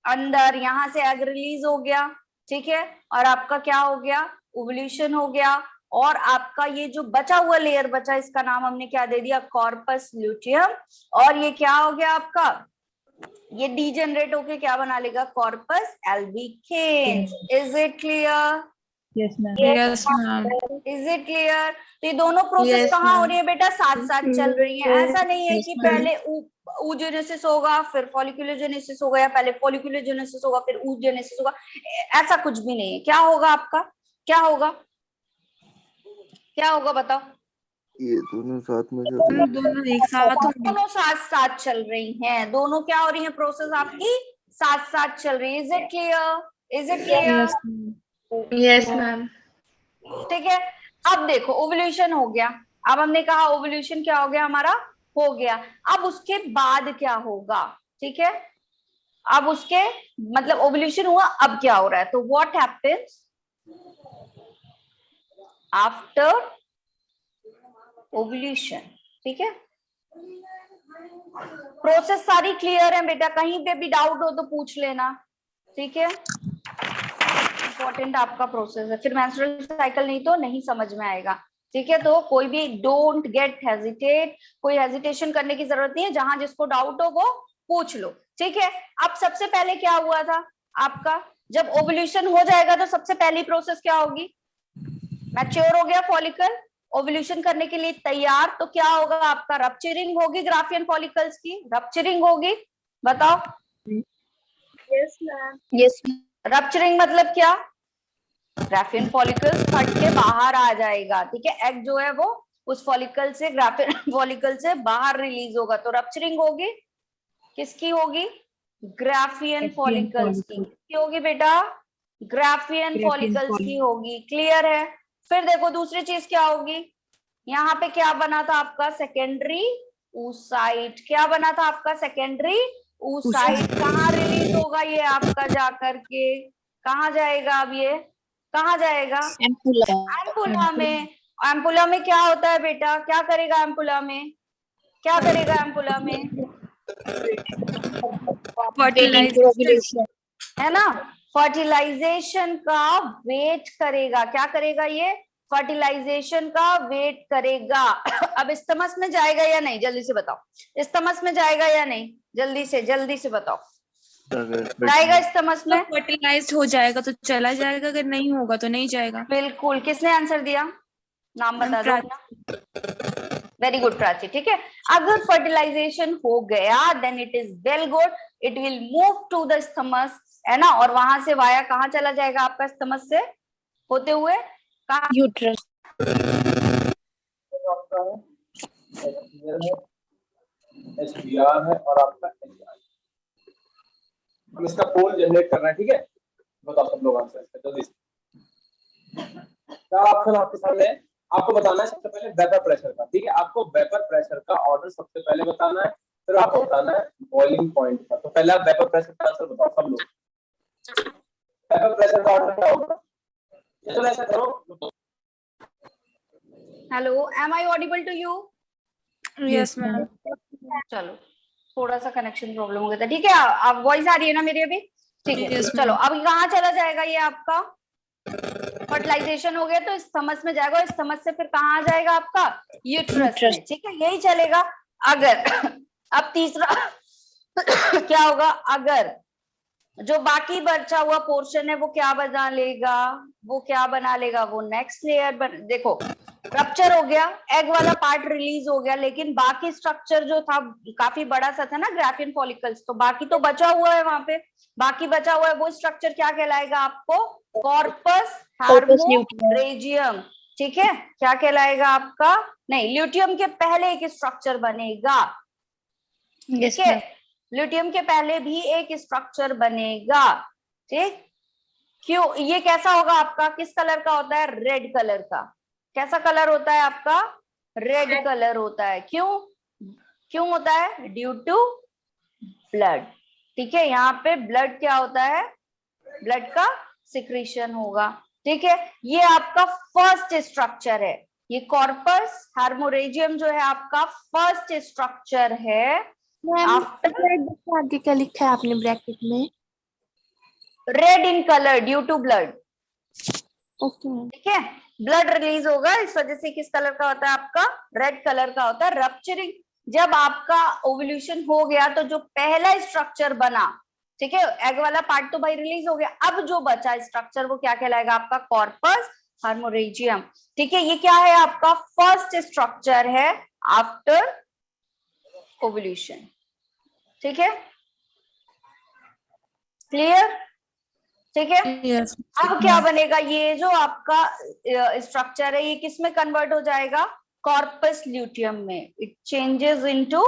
अंदर। यहाँ से एग रिलीज हो गया, ठीक है, और आपका क्या हो गया? ओव्यूलेशन हो गया। और आपका ये जो बचा हुआ लेयर बचा, इसका नाम हमने क्या दे दिया? Corpus luteum. और ये क्या हो गया आपका? ये डीजनरेट होके क्या बना लेगा? Corpus albicans. Is it clear? Yes ma'am. Yes, ma'am. Is it clear? तो ये दोनों प्रोसेस Yes, कहाँ हो ma'am. रही है बेटा? साथ साथ चल रही है। ऐसा नहीं है Yes, कि ma'am. पहले oogenesis होगा फिर folliculogenesis होगा, या पहले folliculogenesis होगा फिर oogenesis होगा। ऐसा कुछ भी नहीं है। क्या होगा आपका? क्या होगा? क्या होगा बताओ? ये दोनों साथ में चल रही दोनों एक साथ होंगे। दोनों साथ साथ चल रही हैं। दोनों क्या हो रही हैं? प्रोसेस आपकी साथ साथ चल रही है। Is it clear? Is it clear? Yes, ma'am. ठीक है। अब देखो ओव्यूलेशन हो गया। अब हमने कहा ओव्यूलेशन क्या हो गया हमारा? हो गया। अब उसके बाद क्या होगा? ठीक है, अब उसके मतलब ओव्यूलेशन हुआ, अब क्या हो रहा है? तो व्हाट हैपेंस आफ्टर ओव्यूलेशन? ठीक है, प्रोसेस सारी क्लियर है बेटा, कहीं पे भी डाउट हो तो पूछ लेना। ठीक है, इंपॉर्टेंट आपका प्रोसेस है, फिर मेंस्ट्रुअल साइकिल नहीं तो नहीं समझ में आएगा। ठीक है, तो कोई भी डोंट गेट हेजिटेट, कोई हेजिटेशन करने की जरूरत नहीं है, जहां जिसको डाउट हो वो पूछ लो। ठीक है, अब सबसे पहले क्या हुआ था आपका? जब ओव्यूलेशन हो जाएगा तो सबसे पहली प्रोसेस क्या होगी? मैच्योर हो गया फॉलिकल, ओव्यूलेशन करने के लिए तैयार, तो क्या होगा आपका? रप्चरिंग होगी ग्राफियन फॉलिकल्स की, रप्चरिंग होगी। बताओ। Yes, ma'am. Yes, रप्चरिंग मतलब क्या? ग्राफियन फॉलिकल फट के बाहर आ जाएगा। ठीक है, एग जो है वो उस फॉलिकल से, ग्राफियन फॉलिकल से बाहर रिलीज होगा, तो रप्चरिंग होगी। किसकी होगी? ग्राफियन फॉलिकल्स की। किसकी होगी बेटा? ग्राफियन फॉलिकल्स की होगी। क्लियर है? फिर देखो दूसरी चीज क्या होगी? यहाँ पे क्या बना था आपका? Secondary oocyte। क्या बना था आपका? Secondary oocyte। कहाँ रिलीज होगा ये आपका? जाकर के कहाँ जाएगा? अब ये कहाँ जाएगा? एम्पुला में। एम्पुला में क्या होता है बेटा? क्या करेगा एम्पुला में? क्या करेगा एम्पुला में? fertilization. है ना, फर्टिलाइजेशन का वेट करेगा। क्या करेगा ये? फर्टिलाइजेशन का वेट करेगा। अब स्तमस में जाएगा या नहीं? जल्दी से बताओ। स्तमस में जाएगा या नहीं? जल्दी से बताओ। जाएगा स्तमस में? फर्टिलाइज हो जाएगा तो चला जाएगा, अगर नहीं होगा तो नहीं जाएगा। बिल्कुल। किसने आंसर दिया? नाम बता दो अपना। Very good Prachi. ठीक है, अगर फर्टिलाइजेशन हो गया then it is well good, it will move to the stomach, है ना, और वहां से वाया कहाँ चला जाएगा आपका? स्टमस से होते हुए कहाँ? Uterus. SBR है और आपका SR। हम इसका पोल जनरेट कर रहे हैं, ठीक है? बताओ सब लोग आंसर जल्दी से। क्या ऑप्शन आपके सामने है? आपको बताना है सबसे पहले वेपर प्रेशर का, ठीक है? आपको वेपर प्रेशर का ऑर्डर सबसे पहले बताना है, फिर आपको बताना है बॉइलिंग पॉइंट का। तो पहले आप वेपर प्रेशर का आंसर बताओ सब लोग। वेपर प्रेशर का ऑर्डर क्या होगा? चलो ऐसा करो। Hello, am I audible to you? Yes ma'am. चलो, थोड़ा सा कनेक्शन प्रॉब्लम हो गया था। ठीक है, अब वॉइस आ रही है ना मेरी अभी? ठीक है, Yes, चलो अब कहाँ चला जाएगा ये आपका? फर्टिलाइजेशन हो गया तो स्थमस में जाएगा, और स्थमस से फिर कहाँ आ जाएगा आपका, यूट्रस में, ठीक है, यही चलेगा। अगर अब तीसरा क्या होगा, अगर जो बाकी बचा हुआ पोर्शन है वो क्या बना लेगा, वो नेक्स्ट लेयर देखो रप्चर हो गया, एग वाला पार्ट रिलीज हो गया, लेकिन बाकी स्ट्रक्चर जो था काफी बड़ा सा था ना ग्राफियन फॉलिकल्स, तो बाकी तो बचा हुआ है वहां पे, बाकी बचा हुआ है वो स्ट्रक्चर क्या कहलाएगा आपको, कॉर्पस हार्मोरेजियम, ठीक है, क्या कहलाएगा आपका, नहीं ल्यूटियम के पहले एक स्ट्रक्चर बनेगा, ठीक है, ल्यूटियम के पहले भी एक स्ट्रक्चर बनेगा, ठीक, क्यों, ये कैसा होगा आपका, किस कलर का होता है, रेड कलर का, कैसा कलर होता है आपका, रेड कलर होता है, क्यों होता है, ड्यू टू ब्लड, ठीक है, यहाँ पे ब्लड क्या होता है, ब्लड का सिक्रीशन होगा, ठीक है, ये आपका फर्स्ट स्ट्रक्चर है, ये कॉर्पस हार्मोरेजियम जो है आपका फर्स्ट स्ट्रक्चर है। आगे क्या लिखा है आपने ब्रैकेट में, red in colour due to blood, okay, ठीक है, ब्लड रिलीज होगा, इस वजह से किस कलर का होता है आपका, रेड कलर का होता है। रप्चरिंग, जब आपका ओवल्यूशन हो गया तो जो पहला स्ट्रक्चर बना, ठीक है, एग वाला पार्ट तो भाई रिलीज हो गया, अब जो बचा स्ट्रक्चर वो क्या कहलाएगा आपका, कॉर्पस हार्मोरेजियम, ठीक है, ये क्या है आपका फर्स्ट स्ट्रक्चर है आफ्टर ओवल्यूशन, ठीक है, क्लियर, ठीक है। Yes. अब क्या बनेगा, ये जो आपका स्ट्रक्चर है ये किस में कन्वर्ट हो जाएगा, कॉर्पस ल्यूटियम में, it changes into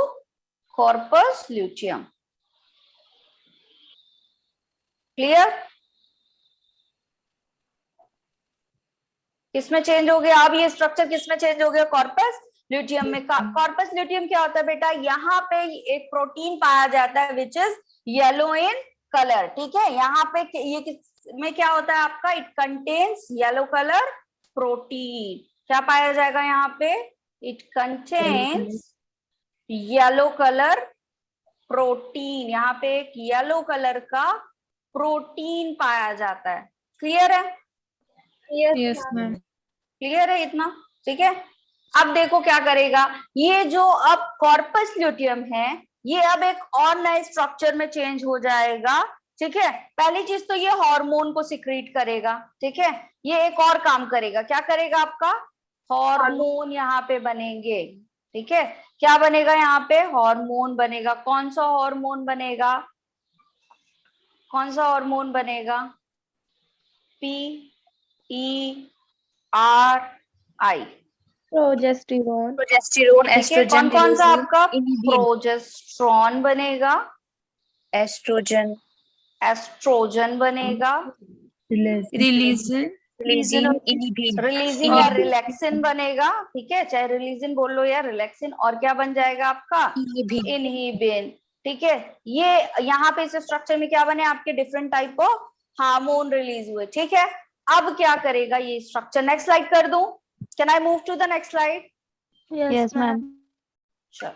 corpus luteum, clear, किसमें चेंज हो गया, अब ये स्ट्रक्चर किसमें चेंज हो गया, कॉर्पस ल्यूटियम में। कॉर्पस ल्यूटियम क्या होता है बेटा, यहाँ पे एक प्रोटीन पाया जाता है which is yellow in colour, ठीक है, यहाँ पे ये किसमें क्या होता है आपका, it contains yellow colour protein, क्या पाया जाएगा यहाँ पे, it contains yellow colour protein, यहाँ पे एक येलो कलर का प्रोटीन पाया जाता है, क्लियर है, Yes, ma'am. क्लियर है इतना, ठीक है। अब देखो क्या करेगा, ये जो अब कॉर्पस ल्यूटियम है ये अब एक और नए स्ट्रक्चर में चेंज हो जाएगा, ठीक है, पहली चीज तो ये हार्मोन को सिक्रीट करेगा, ठीक है, ये एक और काम करेगा, क्या करेगा आपका, हार्मोन यहाँ पे बनेंगे, ठीक है, क्या बनेगा यहाँ पे, हार्मोन बनेगा, कौन सा हार्मोन बनेगा, कौन सा हार्मोन बनेगा, PERI, प्रोजेस्टेरोन, कौन कौन सा आपका, प्रोजेस्ट्रॉन बनेगा, एस्ट्रोजन, एस्ट्रोजन बनेगा, Releasing. रिलीजिन या रिलैक्सिन बनेगा, ठीक है, चाहे रिलीजिन बोल लो या रिलैक्सिन, और क्या बन जाएगा आपका, इनहिबिन, ठीक है, ये यहाँ पे इस स्ट्रक्चर में क्या बने आपके, different type of hormone release हुए, ठीक है। अब क्या करेगा ये स्ट्रक्चर, नेक्स्ट स्लाइड कर दूं, can I move to the next slide, yes ma'am, चलो,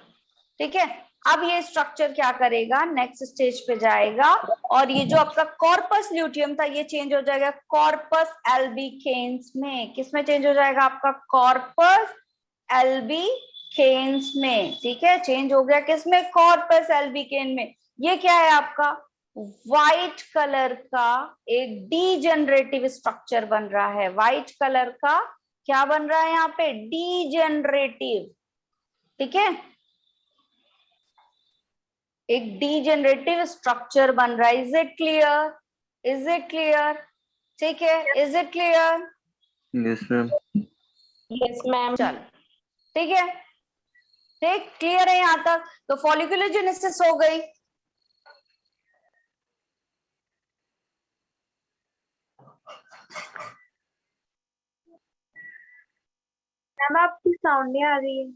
ठीक है, अब ये स्ट्रक्चर क्या करेगा, नेक्स्ट स्टेज पे जाएगा, और ये जो आपका कॉर्पस ल्यूटियम था ये चेंज हो जाएगा कॉर्पस एल्बिकेन्स में, किसमें चेंज हो जाएगा आपका, कॉर्पस एल्बिकेन्स में, ठीक है, चेंज हो गया किसमें, कॉर्पस एल्बिकेन में। ये क्या है आपका, व्हाइट कलर का एक डीजेनरेटिव स्ट्रक्चर बन रहा है, व्हाइट कलर का क्या बन रहा है यहाँ पे, डीजेनरेटिव, ठीक है, एक डीजेनरेटिव स्ट्रक्चर बन रहा है, is it clear, is it clear, ठीक है, is it clear, yes ma'am, yes ma'am, चलो ठीक है, ठीक, क्लियर है यहाँ तक, तो फॉलिकुलर जेनेसिस हो गई। मैम आपकी साउंड नहीं आ रही है।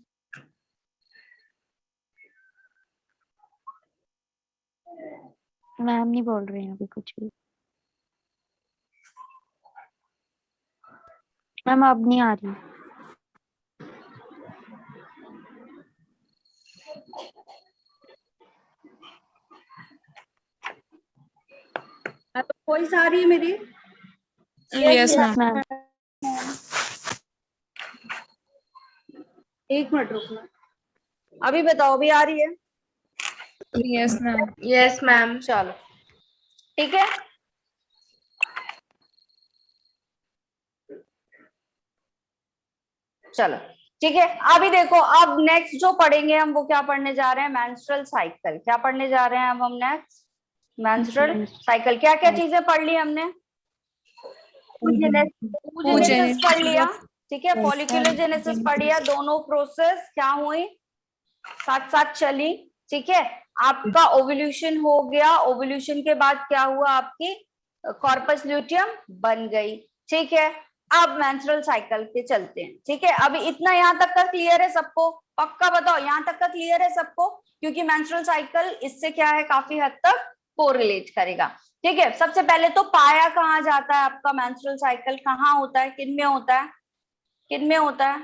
मैम नहीं बोल रहे हैं अभी कुछ भी, मैम अब नहीं आ रही, वॉइस आ रही है मेरी, Yes, ma'am. एक मिनट रुकना, अभी बताओ, अभी आ रही है? Yes, ma'am. Yes, ma'am. चलो ठीक है, चलो ठीक है। अभी देखो, अब नेक्स्ट जो पढ़ेंगे हम, वो क्या पढ़ने जा रहे हैं? Menstrual cycle. क्या पढ़ने जा रहे हैं अब हम नेक्स्ट? Menstrual cycle. क्या क्या चीजें पढ़ ली हमने? oogenesis पढ़ लिया, ठीक है। फॉलिक्यूलोजेनेसिस पढ़ लिया, दोनों प्रोसेस क्या हुई? साथ साथ चली, ठीक है। आपका ओव्यूलेशन हो गया, ओव्यूलेशन के बाद क्या हुआ? आपकी कॉर्पस ल्यूटियम बन गई, ठीक है। अब मेंस्ट्रुअल साइकिल पे चलते हैं, ठीक है। अभी इतना यहाँ तक का क्लियर है सबको? पक्का बताओ, यहाँ तक का क्लियर है सबको? क्योंकि मेंस्ट्रुअल साइकिल इससे क्या है, काफी हद तक कोरिलेट करेगा, ठीक है। सबसे पहले तो पाया कहाँ जाता है आपका? मेंस्ट्रुअल साइकिल कहाँ होता है, किन में होता है, किन में होता है?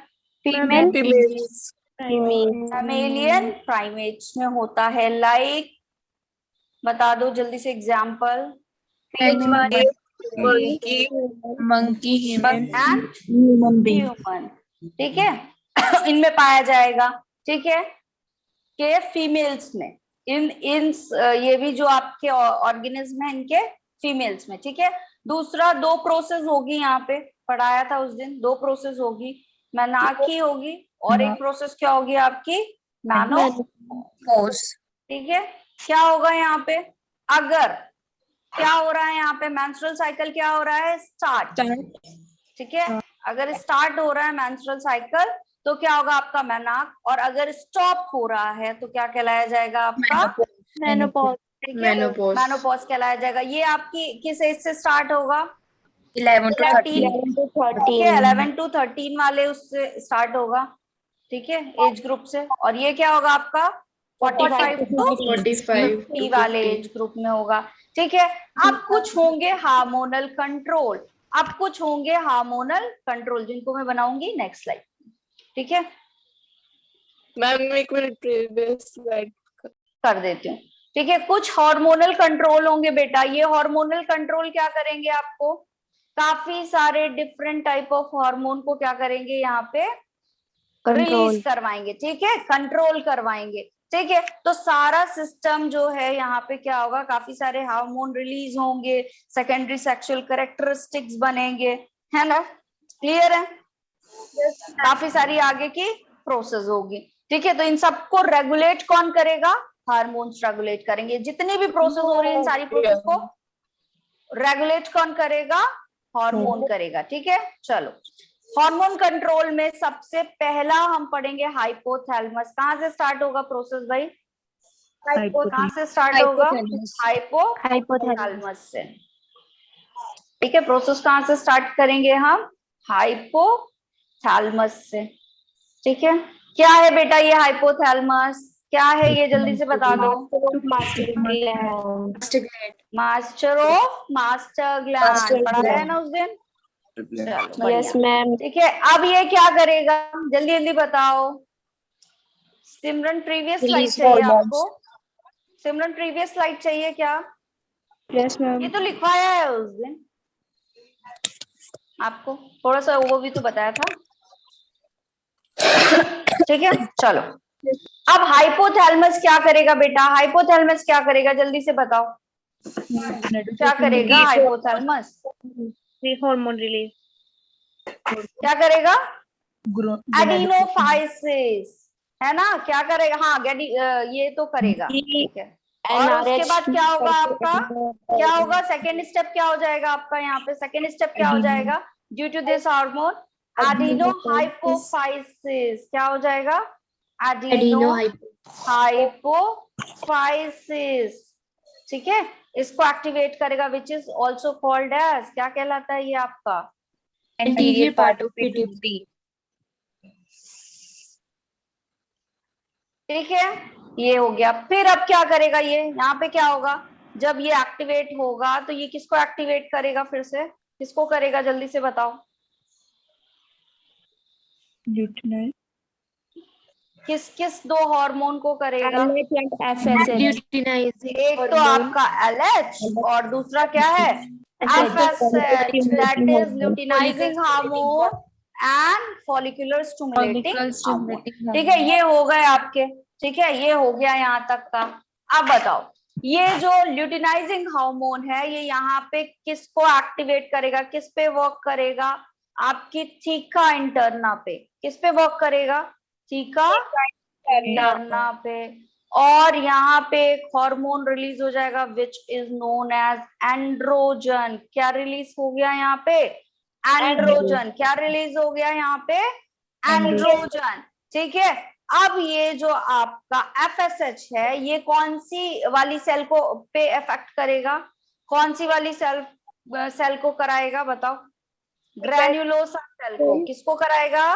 मैमेलियन प्राइमेट्स में होता है। लाइक बता दो जल्दी से example. Monkey, human. And human, ठीक है। इनमें पाया जाएगा, ठीक है, के फीमेल्स में। इन ये भी जो आपके ऑर्गेनिज्म है, इनके फीमेल्स में, ठीक है। दूसरा, दो प्रोसेस होगी, यहाँ पे पढ़ाया था उस दिन, दो प्रोसेस होगी, मेनार्की होगी, और एक प्रोसेस क्या होगी आपकी? मेनोपॉज, ठीक है। क्या होगा यहाँ पे? अगर क्या हो रहा है यहाँ पे? मेंस्ट्रुअल साइकिल क्या हो रहा है? स्टार्ट, ठीक है। अगर स्टार्ट हो रहा है मेंस्ट्रुअल साइकिल तो क्या होगा आपका? मेनार्क। और अगर स्टॉप हो रहा है तो क्या कहलाया जाएगा आपका? मेनोपॉज, ठीक है। मेनोपॉज कहलाया जाएगा। ये आपकी किस एज से स्टार्ट होगा? 11 to 13. 11 to 13 वाले उससे स्टार्ट होगा, ठीक है, एज ग्रुप से। और ये क्या होगा आपका? 45 to 50 वाले एज ग्रुप में होगा, ठीक है। अब कुछ होंगे हार्मोनल कंट्रोल, अब कुछ होंगे हार्मोनल कंट्रोल, जिनको मैं बनाऊंगी नेक्स्ट स्लाइड, ठीक है। मैम एक मिनट प्रीवियस स्लाइड कर देती हूँ, ठीक है। कुछ हार्मोनल कंट्रोल होंगे बेटा। ये हार्मोनल कंट्रोल क्या करेंगे? आपको काफी सारे डिफरेंट टाइप ऑफ हार्मोन को क्या करेंगे? यहाँ पे रिलीज करवाएंगे, ठीक है, कंट्रोल करवाएंगे, ठीक है। तो सारा सिस्टम जो है यहाँ पे क्या होगा? काफी सारे हार्मोन रिलीज होंगे, सेकेंडरी सेक्सुअल कैरेक्टरिस्टिक्स बनेंगे, है ना? क्लियर है? काफी सारी आगे की प्रोसेस होगी, ठीक है। तो इन सबको रेगुलेट कौन करेगा? हार्मोन्स रेगुलेट करेंगे। जितनी भी प्रोसेस हो रही है, इन सारी प्रोसेस को रेगुलेट कौन करेगा? हार्मोन करेगा, ठीक है। चलो, हार्मोन कंट्रोल में सबसे पहला हम पढ़ेंगे हाइपोथैलेमस। कहाँ से स्टार्ट होगा प्रोसेस भाई? कहाँ से स्टार्ट होगा? हाइपोथैलेमस से, ठीक है। प्रोसेस कहाँ से स्टार्ट करेंगे हम? हाइपोथैलेमस से, ठीक है। क्या है बेटा ये हाइपोथैलेमस? क्या है ये? जल्दी से बता दो। मास्टर ऑफ मास्टर ग्लैंड, पढ़ाया है ना उस दिन? यस मैम, ठीक है। अब ये क्या करेगा? जल्दी जल्दी बताओ। सिमरन प्रीवियस स्लाइड चाहिए आपको? सिमरन प्रीवियस स्लाइड चाहिए क्या? Yes ma'am. ये तो लिखवाया है उस दिन आपको, थोड़ा सा वो भी तो बताया था, ठीक है। चलो, अब हाइपोथैलेमस क्या करेगा बेटा? हाइपोथैलेमस क्या करेगा? जल्दी से बताओ, क्या करेगा हाइपोथैलेमस? Hormone release. क्या करेगा? एडिनोफाइसिस, है ना? क्या करेगा? हाँ, ये तो करेगा, ठीक है। और उसके बाद क्या होगा आपका? क्या होगा? सेकेंड स्टेप क्या हो जाएगा आपका? यहाँ पे सेकेंड स्टेप क्या हो जाएगा? Due to this hormone adenohypophysis, क्या हो जाएगा? एडिनोहाइपोफाइसिस, ठीक है। इसको एक्टिवेट करेगा, which is also called as, क्या कहलाता है ये आपका? एंटीरियर पार्ट ऑफ पिट्यूटरी, ठीक है। ये हो गया। फिर अब क्या करेगा ये? यहाँ पे क्या होगा? जब ये एक्टिवेट होगा तो ये किसको एक्टिवेट करेगा? फिर से किसको करेगा? जल्दी से बताओ। किस किस दो हार्मोन को करेगा? एक तो आपका LH और दूसरा क्या है? FSH, that is luteinizing hormone and follicular stimulating hormone. ठीक है, ये हो गए आपके, ठीक है, ये हो गया यहाँ तक का। अब बताओ, ये जो ल्यूटिनाइजिंग हार्मोन है ये यहाँ पे किसको एक्टिवेट करेगा, किस पे वर्क करेगा? आपकी थीका इंटरना पे। किस पे वर्क करेगा? थीका इंटरना पे। और यहाँ पे एक हार्मोन रिलीज हो जाएगा which is known as androgen. क्या रिलीज हो गया यहाँ पे? एंड्रोजन। क्या रिलीज हो गया यहाँ पे? एंड्रोजन। ठीक है, अब ये जो आपका FSH है ये कौन सी वाली सेल को पे इफेक्ट करेगा? कौन सी वाली सेल को कराएगा बताओ? ग्रैन्युलोसा सेल को। किसको कराएगा?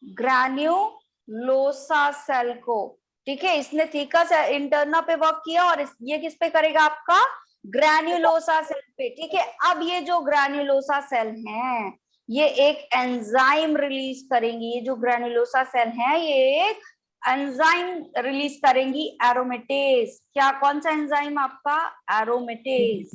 ग्रैन्युलोसा सेल को। ठीक है, इसने थीका इंटरना पे वर्क किया और ये किस पे करेगा? आपका ग्रैन्युलोसा सेल पे। ठीक है, अब ये जो ग्रैन्युलोसा सेल है ये एक एंजाइम रिलीज करेंगी। ये जो ग्रैन्युलोसा सेल है ये एक एंजाइम रिलीज करेंगी, एरोमेटेज। क्या, कौन सा एंजाइम आपका? एरोमेटेज।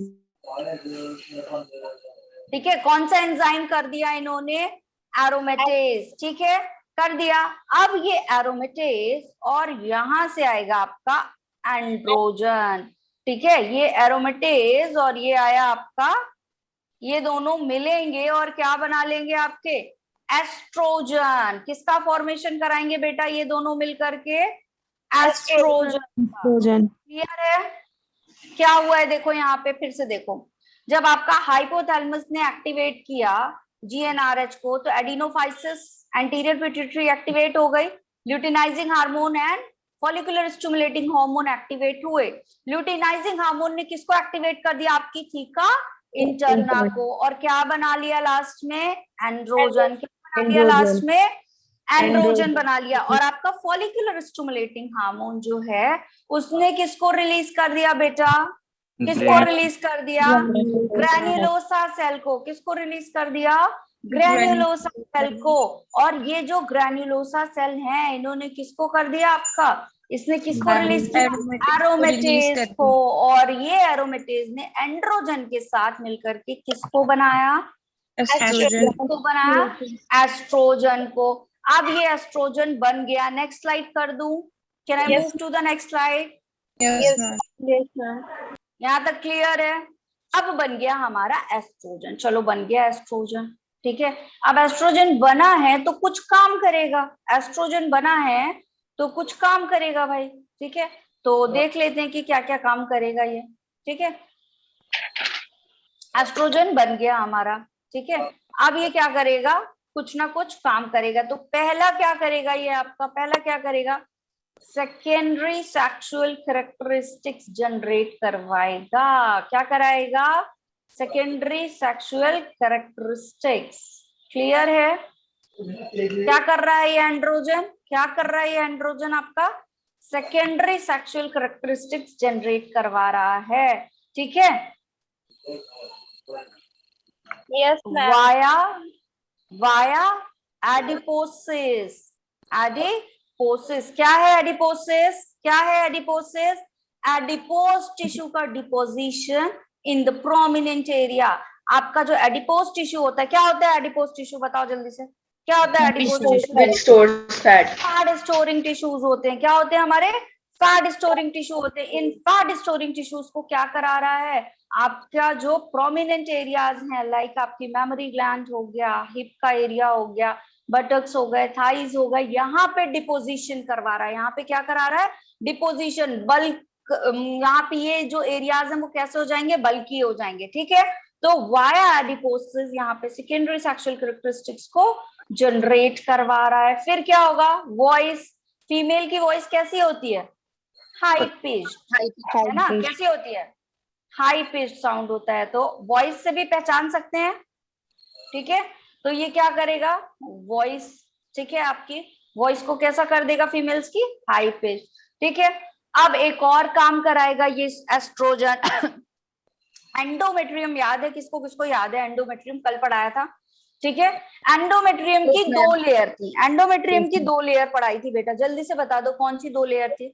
ठीक है, कौन सा एंजाइम कर दिया इन्होंने? एरोमेटेज। ठीक है, कर दिया। अब ये एरोमेटेज और यहां से आएगा आपका एंड्रोजन। ठीक है, ये एरोमेटेज और ये आया आपका, ये दोनों मिलेंगे और क्या बना लेंगे आपके? एस्ट्रोजन। किसका फॉर्मेशन कराएंगे बेटा ये दोनों मिलकर के? एस्ट्रोजन। क्लियर है? क्या हुआ है देखो यहाँ पे, फिर से देखो। जब आपका हाइपोथैलेमस ने एक्टिवेट किया GnRH को तो एडिनोफाइसिस, एंटीरियर पिट्यूटरी एक्टिवेट हो गई, luteinizing hormone and follicular stimulating hormone activate हुए। ल्यूटिनाइजिंग हार्मोन ने किसको एक्टिवेट कर दिया? आपकी थीका इंटरना को। और क्या बना लिया लास्ट में? एंड्रोजन। क्या बना लिया लास्ट में? एंड्रोजन बना लिया। और आपका फॉलिकुलर स्टिमुलेटिंग हार्मोन जो है उसने किसको रिलीज कर दिया बेटा? किसको रिलीज कर दिया? ग्रैन्युलोसा सेल को। किसको रिलीज कर दिया? ग्रैन्युलोसा सेल को। और ये जो ग्रैन्युलोसा सेल है इन्होंने किसको कर दिया आपका? इसने किसको रिलीज किया? एरोमेटेज को। और ये एरोमेटेज ने एंड्रोजन के साथ मिलकर के किसको बनाया? एस्ट्रोजन को बनाया, एस्ट्रोजन को। अब ये एस्ट्रोजन बन गया। नेक्स्ट स्लाइड कर दूं? Can I move to the next slide? यहाँ तक क्लियर है? अब बन गया हमारा एस्ट्रोजन। चलो, बन गया एस्ट्रोजन। ठीक है, अब एस्ट्रोजन बना है तो कुछ काम करेगा। एस्ट्रोजन बना है तो कुछ काम करेगा भाई। ठीक है, तो देख लेते हैं कि क्या क्या काम करेगा ये। ठीक है, एस्ट्रोजन बन गया हमारा। ठीक है, अब ये क्या करेगा? कुछ ना कुछ काम करेगा। तो पहला क्या करेगा ये आपका? पहला क्या करेगा? सेकेंडरी सेक्सुअल कैरेक्टरिस्टिक्स जनरेट करवाएगा। क्या कराएगा? Secondary sexual characteristics. क्लियर है? क्या कर रहा है ये एंड्रोजन? क्या कर रहा है ये एंड्रोजन? आपका सेकेंडरी सेक्सुअल कैरेक्टरिस्टिक्स जनरेट करवा रहा है। ठीक है, यस मैम। वाया एडिपोसिस। एडिपोसिस क्या है? एडिपोसिस क्या है? एडिपोसिस एडिपोस टिश्यू का deposition in the prominent area. आपका जो एडिपोस टिश्यू होता है, क्या होता है एडिपोस टिश्यू? बताओ जल्दी से, क्या होता है adipose tissue? Fat storing tissues होते हैं। क्या होते हैं हमारे? फैट स्टोरिंग टिश्यू होते हैं। इन फैट स्टोरिंग टिश्यूज को क्या करा रहा है? आपका जो प्रोमिनेंट एरियाज हैं, लाइक आपकी मेमोरी ग्लैंड हो गया, हिप का एरिया हो गया, बटक्स हो गए, थाइज हो गए, यहाँ पे डिपोजिशन करवा रहा है। यहाँ पे क्या करा रहा है? Deposition, bulk. यहाँ पे ये जो एरियाज हैं वो कैसे हो जाएंगे? बल्की हो जाएंगे। ठीक है, तो वाया एडिपोसिस यहाँ पे सेकेंडरी सेक्सुअल कैरेक्टरिस्टिक्स को जनरेट करवा रहा है। फिर क्या होगा? वॉइस, फीमेल की वॉइस कैसी होती है? हाई पिच्ड, है ना? कैसी होती है? हाई पिच्ड साउंड होता है। तो वॉइस से भी पहचान सकते हैं। ठीक है, तो ये क्या करेगा? वॉइस, ठीक है, आपकी वॉइस को कैसा कर देगा? फीमेल्स की हाई पिच। ठीक है, अब एक और काम कराएगा ये एस्ट्रोजन। एंडोमेट्रियम याद है किसको? किसको याद है एंडोमेट्रियम? कल पढ़ाया था। ठीक है, एंडोमेट्रियम की 2 लेयर थी। एंडोमेट्रियम की 2 लेयर पढ़ाई थी बेटा, जल्दी से बता दो कौन सी 2 लेयर थी?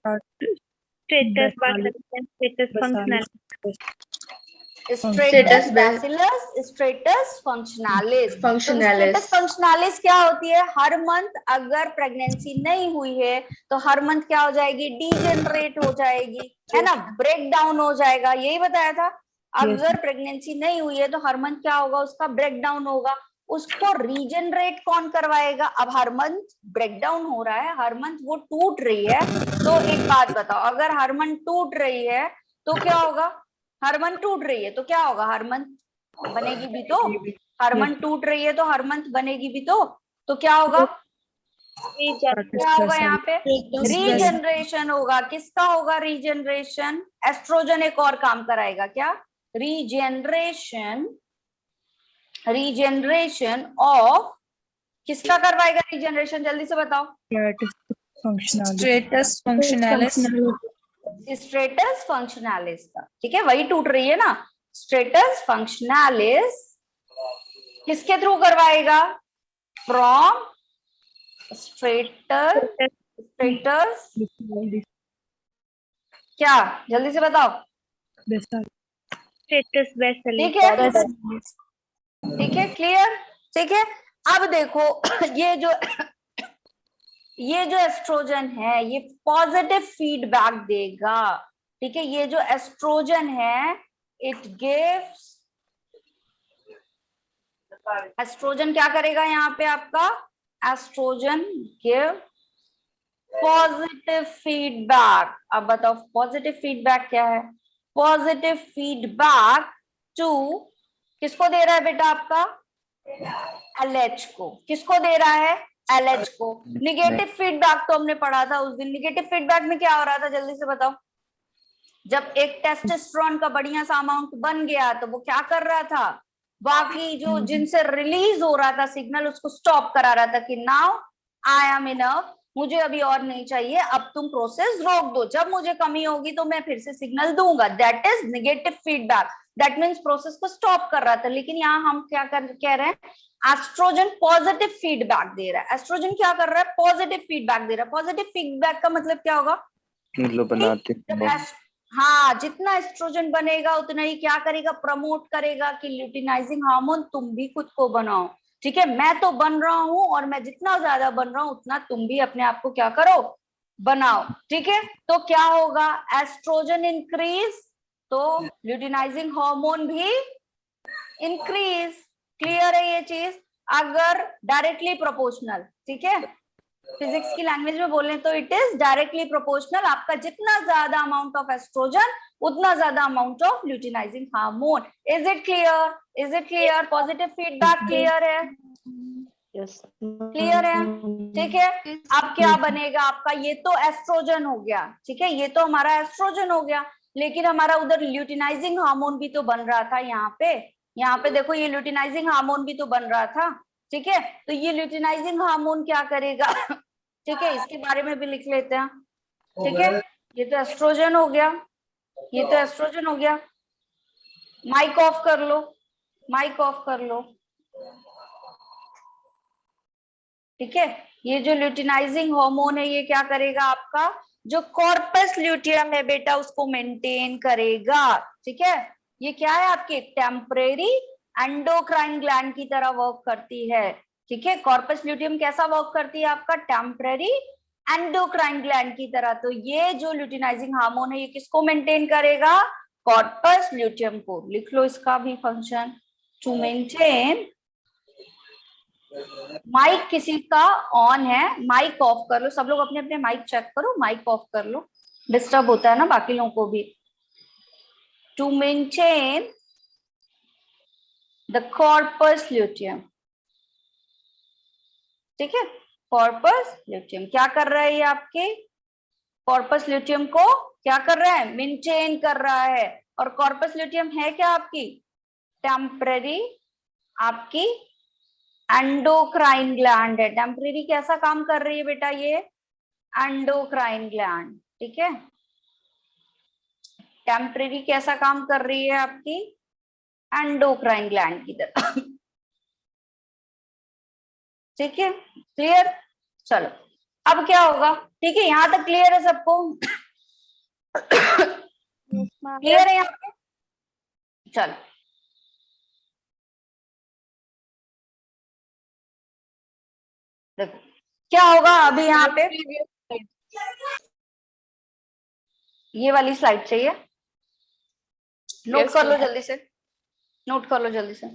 Status functional. Stratus basalis, stratus functionalis. Stratus functionalis क्या होती है? हर मंथ अगर प्रेगनेंसी नहीं हुई है तो हर मंथ क्या हो जाएगी? डीजेनरेट हो जाएगी, है ना, ब्रेक डाउन हो जाएगा। यही बताया था, अगर प्रेगनेंसी नहीं हुई है तो हर मंथ क्या होगा? उसका ब्रेक डाउन होगा। उसको रीजनरेट कौन करवाएगा? अब हर मंथ ब्रेक डाउन हो रहा है, हर मंथ वो टूट रही है, तो एक बात बताओ, अगर हर मंथ टूट रही है तो क्या होगा? हर मंथ टूट रही है तो क्या होगा? हर मंथ बनेगी भी तो। हर मंथ टूट रही है तो हर मंथ बनेगी भी तो क्या होगा? क्या होगा यहाँ पे? रीजनरेशन होगा। किसका होगा रीजनरेशन? एस्ट्रोजन एक और काम कराएगा। क्या? रीजनरेशन। रीजनरेशन ऑफ किसका करवाएगा रीजनरेशन? जल्दी से बताओ। स्ट्रेटस फंक्शनलिस। स्ट्रेटस फंक्शनलिस का, ठीक है, वही टूट रही है ना। स्ट्रेटस फंक्शनलिस किसके थ्रू करवाएगा? फ्रॉम स्ट्रेटस क्या? जल्दी से बताओ। Status bacillus. ठीक है, ठीक है, क्लियर। ठीक है, अब देखो ये जो एस्ट्रोजन है ये पॉजिटिव फीडबैक देगा। ठीक है, ये जो एस्ट्रोजन है इट गिव्स, एस्ट्रोजन क्या करेगा यहाँ पे आपका? Estrogen give positive feedback. अब बताओ पॉजिटिव फीडबैक क्या है? पॉजिटिव फीडबैक टू किसको दे रहा है बेटा? आपका LH को। किसको दे रहा है? LH को। निगेटिव फीडबैक तो हमने पढ़ा था उस दिन। निगेटिव फीडबैक में क्या हो रहा था? जल्दी से बताओ। जब एक टेस्टोस्टेरोन का बढ़िया सा अमाउंट बन गया तो वो क्या कर रहा था? बाकी जो जिनसे रिलीज हो रहा था सिग्नल उसको स्टॉप करा रहा था कि नाउ आई एम इनफ, मुझे अभी और नहीं चाहिए, अब तुम प्रोसेस रोक दो, जब मुझे कमी होगी तो मैं फिर से सिग्नल दूंगा। That is negative feedback. That means process को स्टॉप कर रहा था। लेकिन यहाँ हम क्या कह रहे हैं? एस्ट्रोजन पॉजिटिव फीडबैक दे रहा है। एस्ट्रोजन क्या कर रहा है? पॉजिटिव फीडबैक दे रहा है। पॉजिटिव फीडबैक का मतलब क्या होगा? हाँ, जितना एस्ट्रोजन बनेगा उतना ही क्या करेगा? प्रमोट करेगा कि ल्यूटिनाइजिंग हार्मोन तुम भी खुद को बनाओ। ठीक है, मैं तो बन रहा हूं और मैं जितना ज्यादा बन रहा हूं उतना तुम भी अपने आप को क्या करो? बनाओ। ठीक है, तो क्या होगा? एस्ट्रोजन इंक्रीज तो ल्यूटिनाइजिंग हार्मोन भी इंक्रीज। क्लियर है ये चीज? अगर डायरेक्टली प्रोपोर्शनल, ठीक है, फिजिक्स की लैंग्वेज में बोलें तो इट इज डायरेक्टली प्रोपोर्शनल। आपका जितना ज्यादा अमाउंट ऑफ एस्ट्रोजन उतना ज्यादा amount of luteinizing hormone. Is it clear? Is it clear? Positive feedback clear है? क्लियर है? ठीक है, अब क्या बनेगा आपका? ये तो एस्ट्रोजन हो गया, ठीक है, ये तो हमारा एस्ट्रोजन हो गया, लेकिन हमारा उधर ल्यूटिनाइजिंग हार्मोन भी तो बन रहा था। यहाँ पे देखो, ये ल्यूटिनाइजिंग हार्मोन भी तो बन रहा था। ठीक है, तो ये ल्यूटिनाइजिंग हार्मोन क्या करेगा? ठीक है, इसके बारे में भी लिख लेते हैं। ठीक है, ये तो एस्ट्रोजन हो गया, ये तो एस्ट्रोजन हो गया। माइक ऑफ कर लो, माइक ऑफ कर लो। ठीक है, ये जो ल्यूटिनाइजिंग हार्मोन है ये क्या करेगा? आपका जो कॉर्पस ल्यूटियम है बेटा उसको मेंटेन करेगा। ठीक है, ये क्या है? आपकी टेम्परेरी एंडोक्राइन ग्लैंड की तरह वर्क करती है। ठीक है, कॉर्पस ल्यूटियम कैसा वर्क करती है? आपका टेम्परेरी एंडोक्राइन ग्लैंड की तरह। तो ये जो ल्यूटिनाइजिंग हार्मोन है ये किसको मेंटेन करेगा? कॉर्पस ल्यूटियम को। लिख लो इसका भी फंक्शन, टू मेंटेन। माइक किसी का ऑन है, माइक ऑफ कर लो। सब लोग अपने अपने माइक चेक करो, माइक ऑफ कर लो, डिस्टर्ब होता है ना बाकी लोगों को भी। To maintain the corpus luteum. ठीक है, कॉर्पस ल्यूटियम क्या कर रहा है? ये आपके कॉर्पस ल्यूटियम को क्या कर रहा है? मेंटेन कर रहा है। और कॉर्पस ल्यूटियम है क्या? आपकी टेम्परेरी, आपकी एंडोक्राइन ग्लैंड है। टेम्परेरी कैसा काम कर रही है बेटा? ये एंडोक्राइन ग्लैंड। ठीक है, टेम्परेरी कैसा काम कर रही है? आपकी एंडोक्राइन ग्लैंड की तरह। ठीक है, क्लियर? चलो अब क्या होगा? ठीक है, यहां तक क्लियर है सबको? क्लियर है यहाँ पे? चलो देखो क्या होगा अभी यहाँ पे, ये वाली स्लाइड चाहिए, नोट कर लो जल्दी से, नोट कर लो जल्दी से।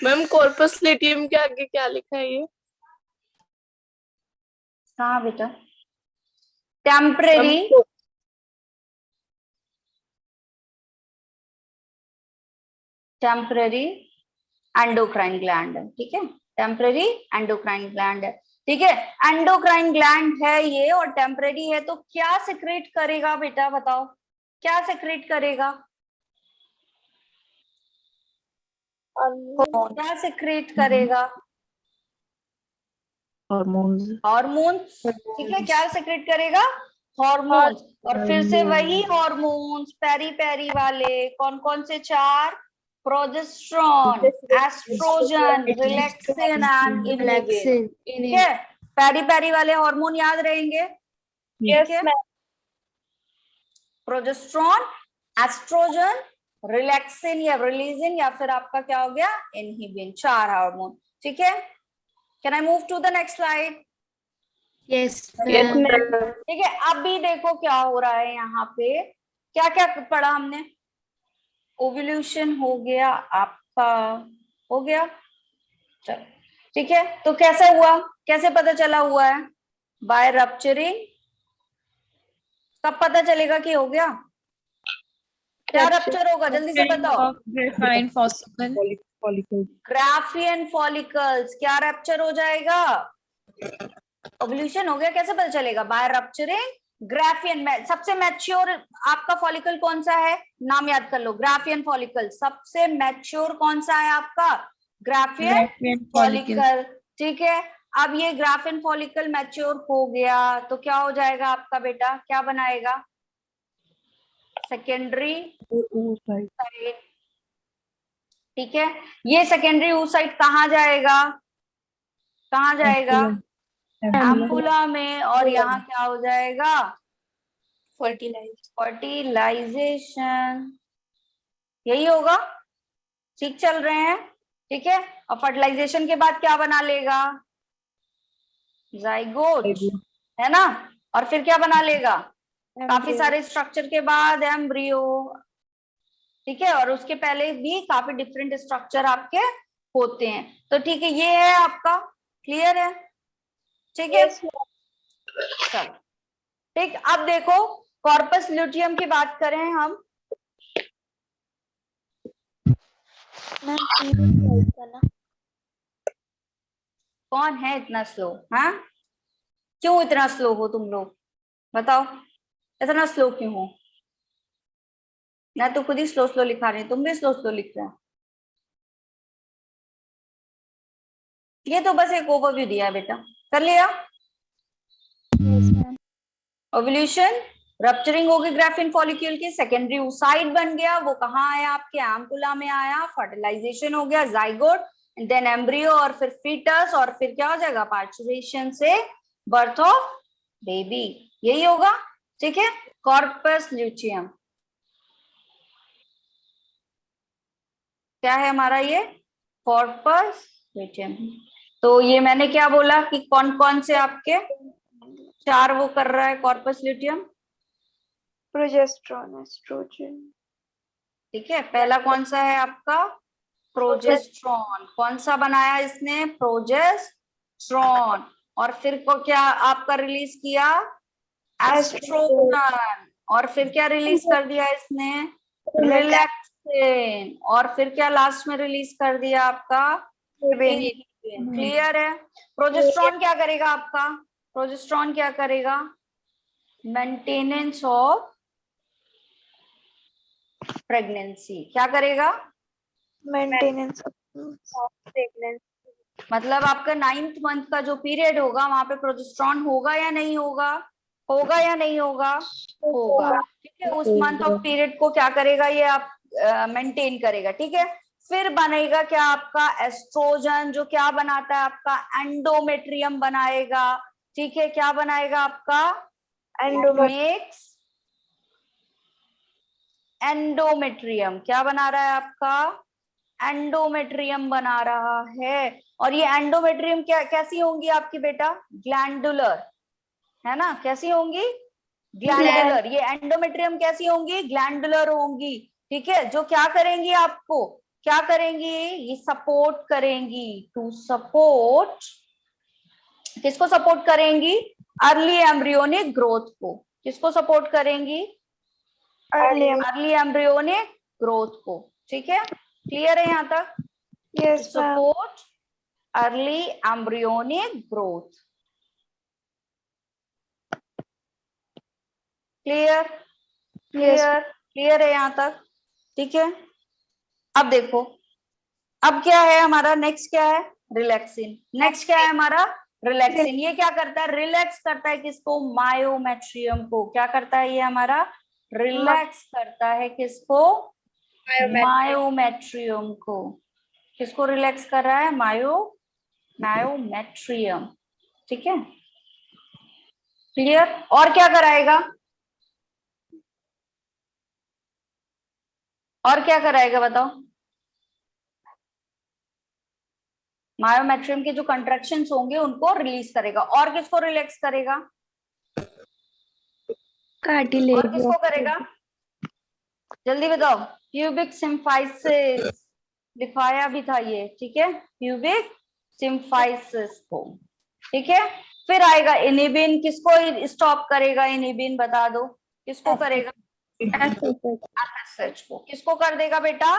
मैम कॉर्पस लिटियम के आगे क्या लिखा है ये? कहाँ बेटा? टेम्परेरी टेम्परेरी एंडोक्राइन ग्लैंड है, ठीक है, टेम्परेरी एंडोक्राइन ग्लैंड है, ठीक है, एंडोक्राइन ग्लैंड है ये और टेम्परेरी है, तो क्या सिक्रेट करेगा बेटा बताओ, क्या सिक्रेट करेगा? क्या सिक्रेट करेगा? हॉर्मोन्स, ठीक है, क्या सिक्रेट करेगा? हॉर्मोन्स। और फिर से वही हॉर्मोन्स पेरी पेरी वाले, कौन कौन से? 4, progesterone, estrogen, relaxin and inhibin, ठीक है, पेरी पेरी वाले हार्मोन याद रहेंगे, ठीक है, प्रोजेस्टेरॉन, एस्ट्रोजन, रिलैक्सिन या रिलीजिन या फिर आपका क्या हो गया? इनहिबिन, 4 हार्मोन, ठीक है। Can I move to the next slide? Yes ठीक है, अब भी देखो क्या हो रहा है यहाँ पे, क्या क्या पढ़ा हमने? ओव्यूलेशन हो गया आपका, हो गया, चलो ठीक है, तो कैसे हुआ, कैसे पता चला हुआ है? By rupturing. कब पता चलेगा कि हो गया? क्या रप्चर होगा जल्दी से बताओ? Graafian follicle. ग्राफियन फॉलिकल्स, क्या रप्चर हो जाएगा? ओव्यूलेशन हो गया, कैसे पता चलेगा? By rupturing graafian. सबसे मैच्योर आपका फॉलिकल कौन सा है? नाम याद कर लो, ग्राफियन फॉलिकल। सबसे मैच्योर कौन सा है आपका? ग्राफियन फॉलिकल, ठीक है। अब ये ग्राफियन फॉलिकल मैच्योर हो गया तो क्या हो जाएगा आपका बेटा? क्या बनाएगा? सेकेंडरी oocyte, ठीक है। ये सेकेंडरी oocyte कहाँ जाएगा? कहाँ जाएगा? एम्पुला में, और यहाँ क्या हो जाएगा? फर्टिलाइजेशन, यही होगा, ठीक चल रहे हैं, ठीक है। और फर्टिलाइजेशन के बाद क्या बना लेगा? जाइगोट, है ना। और फिर क्या बना लेगा? काफी सारे स्ट्रक्चर के बाद एम्ब्रियो, ठीक है। और उसके पहले भी काफी डिफरेंट स्ट्रक्चर आपके होते हैं, तो ठीक है, ये है आपका, क्लियर है, ठीक है। चलो ठीक, अब देखो कॉर्पस ल्यूटियम की बात करें हम। कौन है इतना स्लो? हाँ, क्यों इतना स्लो हो तुम लोग, बताओ, इतना स्लो क्यों हो? मैं तो खुद ही स्लो स्लो लिखा रही हूँ, तुम भी स्लो स्लो लिख रहे हो। ये तो बस एक ओवरव्यू दिया है बेटा, कर लिया। ओव्यूलेशन, रप्चरिंग होगी ग्राफियन फॉलिक्यूल की, सेकेंडरी oocyte बन गया, वो कहाँ आया? आपके एम्पुला में आया, फर्टिलाइजेशन हो गया, जाइगोट, देन एम्ब्रियो, और फिर फीटस, और फिर क्या हो जाएगा? पार्चुरेशन से बर्थ ऑफ बेबी, यही होगा, ठीक है। कॉर्पस ल्यूटियम क्या है हमारा? ये कॉर्पस ल्यूटियम। तो ये मैंने क्या बोला कि कौन कौन से आपके 4 वो कर रहा है कॉर्पस ल्यूटियम? प्रोजेस्टेरॉन, एस्ट्रोजन, ठीक है, पहला कौन सा है आपका? प्रोजेस्टेरॉन। कौन सा बनाया इसने? प्रोजेस्टेरॉन। और फिर को क्या आपका रिलीज किया? एस्ट्रोजन। और फिर क्या रिलीज कर दिया इसने? रिलैक्सिन। और फिर क्या लास्ट में रिलीज कर दिया आपका? क्लियर है। प्रोजेस्टेरॉन क्या करेगा आपका? प्रोजेस्टेरॉन क्या करेगा? Maintenance of pregnancy. क्या करेगा? Maintenance of pregnancy. मतलब आपका 9th मंथ का जो पीरियड होगा वहां पे प्रोजेस्टेरॉन होगा या नहीं होगा? होगा या नहीं होगा? होगा। ठीक है, उस मंथ ऑफ पीरियड को क्या करेगा ये आप मेंटेन करेगा। ठीक है, फिर बनेगा क्या आपका एस्ट्रोजन, जो क्या बनाता है आपका एंडोमेट्रियम बनाएगा। ठीक है, क्या बनाएगा आपका मेक्स एंडोमेट्रियम। क्या बना रहा है आपका एंडोमेट्रियम बना रहा है। और ये एंडोमेट्रियम क्या कैसी होंगी आपकी बेटा? ग्लैंडुलर, है ना? कैसी होंगी? ग्लैंडुलर। ये एंडोमेट्रियम कैसी होंगी? ग्लैंडुलर होंगी। ठीक है, जो क्या करेंगी आपको, क्या करेंगी? ये सपोर्ट करेंगी। टू सपोर्ट, किसको सपोर्ट करेंगी? अर्ली एम्ब्रियोनिक ग्रोथ को। किसको सपोर्ट करेंगी? अर्ली एम्ब्रियोनिक ग्रोथ को। ठीक है, क्लियर है यहाँ तक? Yes ma'am. Support early embryonic growth. Clear? Clear? Clear है यहाँ तक? ठीक है, अब देखो, अब क्या है हमारा नेक्स्ट? क्या है? रिलैक्सिन। नेक्स्ट क्या है हमारा? रिलैक्सिन। ये क्या करता है? रिलैक्स करता है किसको? मायोमेट्रियम को। क्या करता है ये हमारा? रिलैक्स करता है किसको? मायोमेट्रियम को। किसको रिलैक्स कर रहा है? मायोमेट्रियम। ठीक है, क्लियर? और क्या कराएगा? और क्या कराएगा बताओ? मायोमेट्रियम के जो कंट्रैक्शंस होंगे उनको रिलीज करेगा। और किसको रिलैक्स करेगा? कार्टिलेज। और किसको करेगा? जल्दी बताओ। प्यूबिक सिम्फाइसिस लिखाया भी था ये। ठीक है, प्यूबिक सिम्फाइसिस को। ठीक है, फिर आएगा इनिबिन। किसको स्टॉप करेगा? इनिबिन बता दो, किसको करेगा? एफएसएच को। किसको कर देगा बेटा?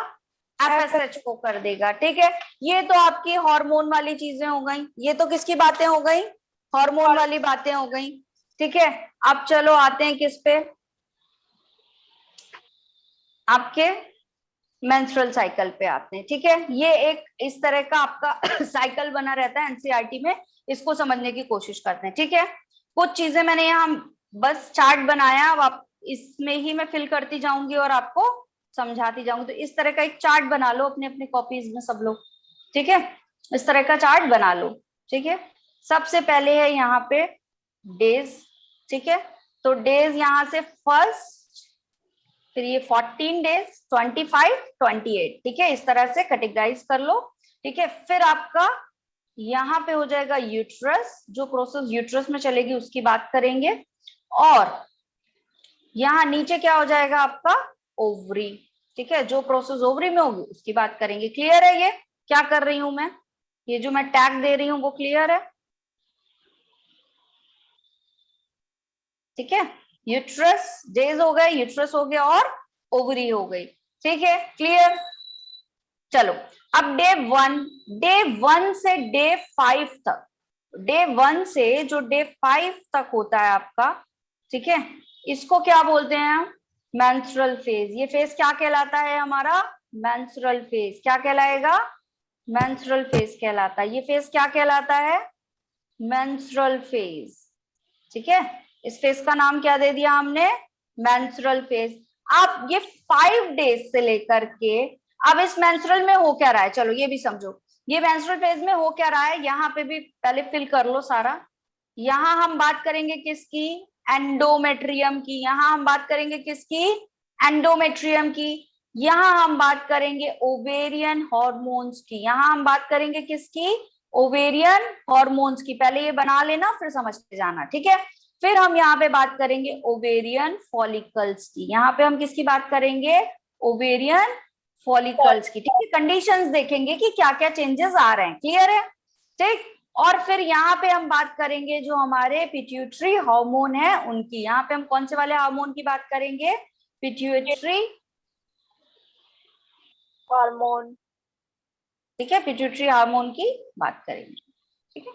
एफएसएच को कर देगा। ठीक है, ये तो आपकी हार्मोन वाली चीजें हो गई। ये तो किसकी बातें हो गई? हार्मोन वाली बातें हो गई। ठीक है, अब चलो आते हैं किस पे? आपके मेंस्ट्रुअल साइकिल पे आते हैं। ठीक है, ये एक इस तरह का आपका साइकिल बना रहता है एनसीईआरटी में। इसको समझने की कोशिश करते हैं। ठीक है, कुछ चीजें मैंने यहाँ बस चार्ट बनाया, अब आप इसमें ही मैं फिल करती जाऊंगी और आपको समझाती जाऊंगी। तो इस तरह का एक चार्ट बना लो अपने अपने कॉपीज में सब लोग। ठीक है, इस तरह का चार्ट बना लो। ठीक है, सबसे पहले है यहाँ पे डेज। ठीक है, तो डेज यहाँ से फर्स्ट, फिर ये 14 डेज, 25, 28। ठीक है, इस तरह से कैटेगराइज कर लो। ठीक है, फिर आपका यहाँ पे हो जाएगा यूट्रस। जो प्रोसेस यूट्रस में चलेगी उसकी बात करेंगे। और यहाँ नीचे क्या हो जाएगा आपका? ओवरी। ठीक है, जो प्रोसेस ओवरी में होगी उसकी बात करेंगे। क्लियर है? ये क्या कर रही हूं मैं, ये जो मैं टैग दे रही हूँ वो क्लियर है? ठीक है, यूट्रस, डेज हो गए, यूट्रस हो गया और ओवरी हो गई। ठीक है, क्लियर? चलो, अब डे वन से डे 5 तक, डे 1 से जो डे 5 तक होता है आपका, ठीक है, इसको क्या बोलते हैं हम? Menstrual phase. ये फेज क्या कहलाता है हमारा? Menstrual phase. क्या कहलाएगा? मेंस्ट्रुअल फेज कहलाता है। ये फेज क्या कहलाता है? Menstrual phase. ठीक है, इस फेज का नाम क्या दे दिया हमने? Menstrual phase. अब ये 5 डेज से लेकर के अब इस मेंस्ट्रुअल में हो क्या रहा है, चलो ये भी समझो। ये मेंस्ट्रुअल फेज में हो क्या रहा है, यहाँ पे भी पहले फिल कर लो सारा। यहाँ हम बात करेंगे किसकी? एंडोमेट्रियम की। यहाँ हम बात करेंगे किसकी? एंडोमेट्रियम की। यहाँ हम बात करेंगे ओवेरियन हॉर्मोन्स की। यहाँ हम बात करेंगे किसकी? ओवेरियन हॉर्मोन्स की। पहले ये बना लेना फिर समझते जाना। ठीक है, फिर हम यहाँ पे बात करेंगे ओवेरियन फॉलिकल्स की। यहाँ पे हम किसकी बात करेंगे? ओवेरियन फॉलिकल्स की। ठीक है, कंडीशंस देखेंगे कि क्या क्या चेंजेस आ रहे हैं। क्लियर है? ठीक, और फिर यहाँ पे हम बात करेंगे जो हमारे पिट्यूटरी हार्मोन है उनकी। यहाँ पे हम कौन से वाले हार्मोन की बात करेंगे? Pituitary hormone. ठीक है, पिट्यूटरी हार्मोन की बात करेंगे। ठीक है,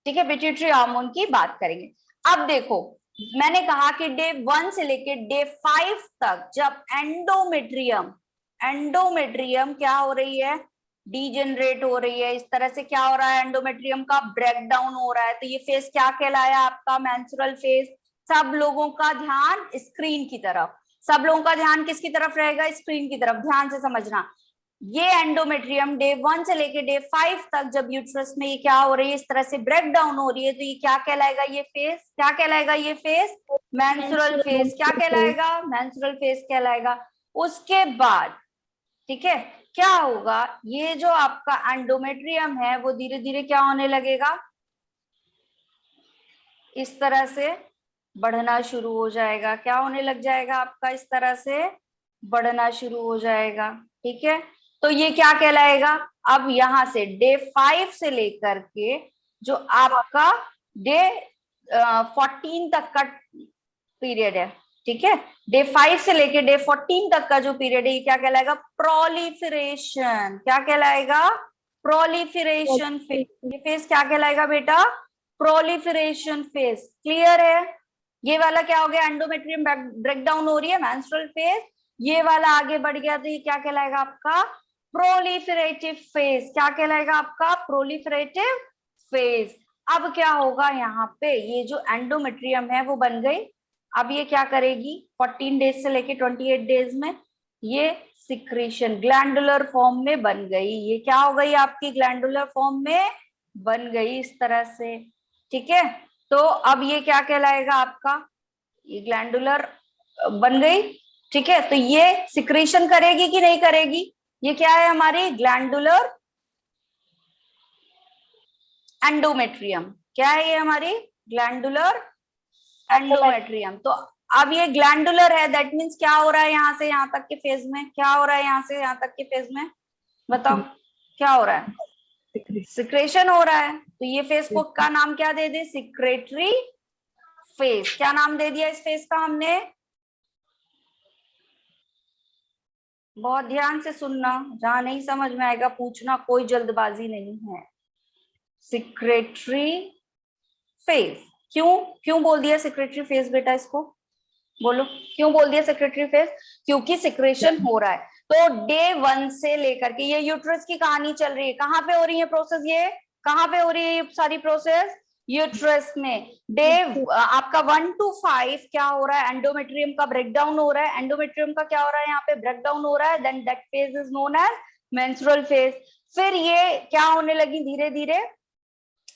ठीक है, पिट्यूटरी हार्मोन की बात करेंगे। अब देखो, मैंने कहा कि डे 1 से लेके डे 5 तक जब एंडोमेट्रियम एंडोमेट्रियम क्या हो रही है, डीजेनरेट हो रही है। इस तरह से क्या हो रहा है, एंडोमेट्रियम का ब्रेक डाउन हो रहा है। तो ये फेज क्या कहलाया आपका, मेंस्ट्रुअल फेज। सब लोगों का ध्यान स्क्रीन की तरफ, सब लोगों का ध्यान किसकी तरफ रहेगा, स्क्रीन की तरफ। ध्यान से समझना, ये एंडोमेट्रियम डे 1 से लेके डे 5 तक जब यूट्रस में ये क्या हो रही है, इस तरह से ब्रेक डाउन हो रही है, तो ये क्या कहलाएगा, ये फेज क्या कहलाएगा, ये फेज मेंस्ट्रुअल फेज क्या कहलाएगा, मेंस्ट्रुअल फेज कहलाएगा। उसके बाद ठीक है क्या होगा, ये जो आपका एंडोमेट्रियम है वो धीरे धीरे क्या होने लगेगा, इस तरह से बढ़ना शुरू हो जाएगा। क्या होने लग जाएगा आपका, इस तरह से बढ़ना शुरू हो जाएगा। ठीक है, तो ये क्या कहलाएगा, अब यहां से डे 5 से लेकर के जो आपका डे 14 तक का पीरियड है, ठीक है, डे 5 से लेके डे 14 तक का जो पीरियड है, ये क्या कहलाएगा, प्रोलिफरेशन। क्या कहलाएगा, प्रोलिफरेशन फेज। ये फेज क्या कहलाएगा बेटा, प्रोलिफरेशन फेज। क्लियर है, ये वाला क्या हो गया, एंडोमेट्रियम ब्रेकडाउन हो रही है, मेंस्ट्रुअल फेज। ये वाला आगे बढ़ गया तो ये क्या कहलाएगा आपका, प्रोलिफरेटिव फेज। क्या कहलाएगा आपका, प्रोलिफरेटिव फेज। अब क्या होगा, यहाँ पे ये जो एंडोमेट्रियम है वो बन गई। अब ये क्या करेगी, 14 डेज से लेके 28 डेज में ये सिक्रीशन ग्लैंडुलर फॉर्म में बन गई। ये क्या हो गई आपकी, ग्लैंडुलर फॉर्म में बन गई इस तरह से। ठीक है, तो अब ये क्या कहलाएगा आपका, ये ग्लैंडुलर बन गई। ठीक है, तो ये सिक्रीशन करेगी कि नहीं करेगी, ये क्या है हमारी ग्लैंडुलर एंडोमेट्रियम। क्या है ये हमारी ग्लैंडुलर एंडोमेट्रियम। तो अब ये ग्लैंडुलर है, दैट मीन्स क्या हो रहा है, यहाँ से यहाँ तक के फेज में क्या हो रहा है, यहाँ से यहाँ तक के फेज में बताओ क्या हो रहा है, सिक्रेशन हो रहा है। तो ये फेज को का नाम क्या दे दे, सिक्रेटरी फेज। क्या नाम दे दिया इस फेज का हमने, बहुत ध्यान से सुनना, जहां नहीं समझ में आएगा पूछना, कोई जल्दबाजी नहीं है। Secretary phase. क्यों बोल दिया सिक्रेटरी फेज बेटा, इसको बोलो क्यों बोल दिया सेक्रेटरी फेज, क्योंकि सिक्रेशन हो रहा है। तो डे 1 से लेकर के ये यूट्रस की कहानी चल रही है, कहाँ पे हो रही है प्रोसेस, ये कहाँ पे हो रही है ये सारी प्रोसेस, यूट्रस में। डे आपका 1 to 5 क्या हो रहा है, एंडोमेट्रियम का ब्रेकडाउन हो रहा है। एंडोमेट्रियम का क्या हो रहा है, यहाँ पे ब्रेकडाउन हो रहा है, then that phase is known as menstrual phase. फिर ये क्या होने लगी, धीरे धीरे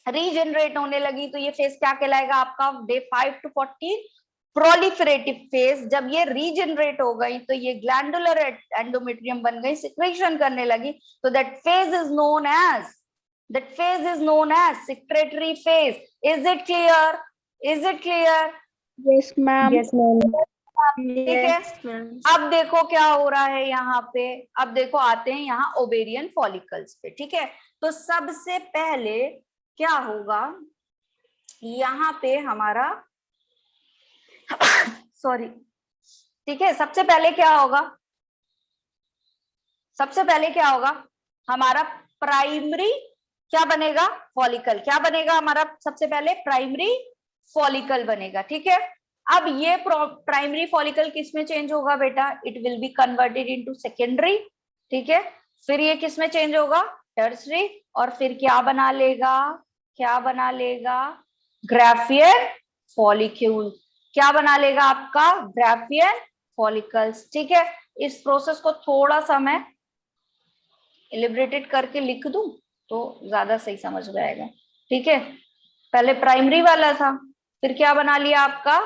रीजनरेट होने लगी। तो ये फेज क्या कहलाएगा आपका, डे 5 to 14 प्रोलिफरेटिव फेज। जब ये रीजनरेट हो गई तो ये ग्लैंडुलर एंडोमेट्रियम बन गई, सिक्रेशन करने लगी। तो that phase is known as secretory phase. Is it clear? Yes, ma'am. Yes, ma'am. ठीक है, अब देखो क्या हो रहा है यहाँ पे। अब देखो आते हैं यहाँ ओवेरियन फॉलिकल्स पे। ठीक है, तो सबसे पहले क्या होगा, यहाँ पे हमारा सॉरी, ठीक है, सबसे पहले क्या होगा, हमारा प्राइमरी क्या बनेगा, फॉलिकल। क्या बनेगा हमारा, सबसे पहले प्राइमरी फॉलिकल बनेगा। ठीक है, अब ये प्राइमरी फॉलिकल किस में चेंज होगा बेटा, it will be converted into secondary. ठीक है, फिर ये किस में चेंज होगा, टर्सरी। और फिर क्या बना लेगा, ग्राफियन फॉलिक्यूल। क्या बना लेगा आपका, ग्राफियन फॉलिकल्स। ठीक है, इस प्रोसेस को थोड़ा सा मैं एलिब्रेटेड करके लिख दूं तो ज्यादा सही समझ में आएगा। ठीक है, पहले प्राइमरी वाला था, फिर क्या बना लिया आपका,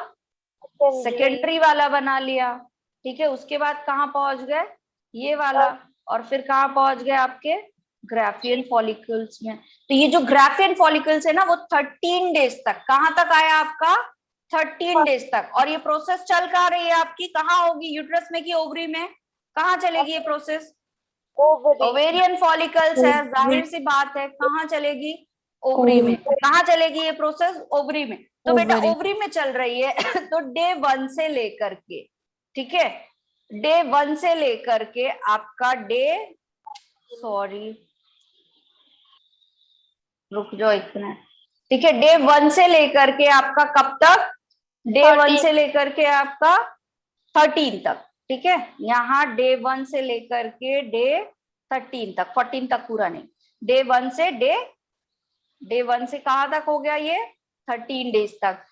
सेकेंडरी वाला बना लिया। ठीक है, उसके बाद कहाँ पहुंच गए, ये वाला, और फिर कहाँ पहुंच गए आपके ग्राफियन फॉलिकल्स में। तो ये जो ग्राफियन फॉलिकल्स है ना, वो 13 डेज तक, कहाँ तक आया आपका, 13 डेज तक। और ये प्रोसेस चल कहाँ रही है आपकी, कहाँ होगी, यूट्रस में कि ओवरी में, कहाँ चलेगी ये प्रोसेस, ओवेरियन फॉलिकल्स है, जाहिर सी बात है, कहाँ चलेगी, ओवरी में। कहाँ चलेगी ये प्रोसेस, ओवरी में। तो बेटा ओवरी में चल रही है तो डे 1 से लेकर के, ठीक है, डे 1 से लेकर के आपका रुक जाओ इतना, ठीक है, डे 1 से लेकर के आपका कब तक, डे 1 से लेकर के आपका 13 तक। ठीक है, यहाँ डे 1 से लेकर के डे 13 तक, 14 तक पूरा नहीं, डे 1 से डे 1 से कहाँ तक हो गया ये 13 डेज तक।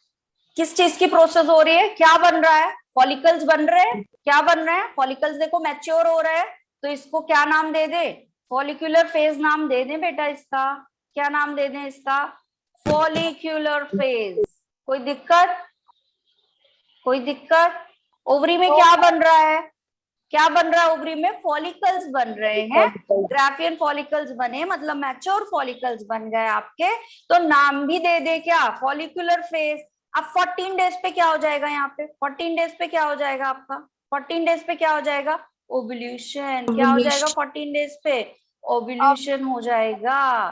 किस चीज की प्रोसेस हो रही है, क्या बन रहा है, फॉलिकल्स बन रहे हैं, क्या बन रहे हैं, फॉलिकल्स देखो मैच्योर हो रहे हैं, तो इसको क्या नाम दे दे, फॉलिक्यूलर फेज नाम दे दें बेटा, इसका क्या नाम दे दें, इसका फॉलिक्यूलर फेज। कोई दिक्कत, कोई दिक्कत? ओवरी में क्या बन रहा है, क्या बन रहा है ओवरी में, फॉलिकल्स बन रहे हैं, ग्राफियन फॉलिकल्स बने, मतलब मैच्योर फॉलिकल्स बन गए आपके, तो नाम भी दे दे क्या, फॉलिक्यूलर फेज। अब 14 डेज पे क्या हो जाएगा, यहाँ पे 14 डेज पे क्या हो जाएगा आपका, 14 डेज पे क्या हो जाएगा, ओव्यूलेशन। क्या हो जाएगा 14 डेज पे, ओव्यूलेशन हो जाएगा,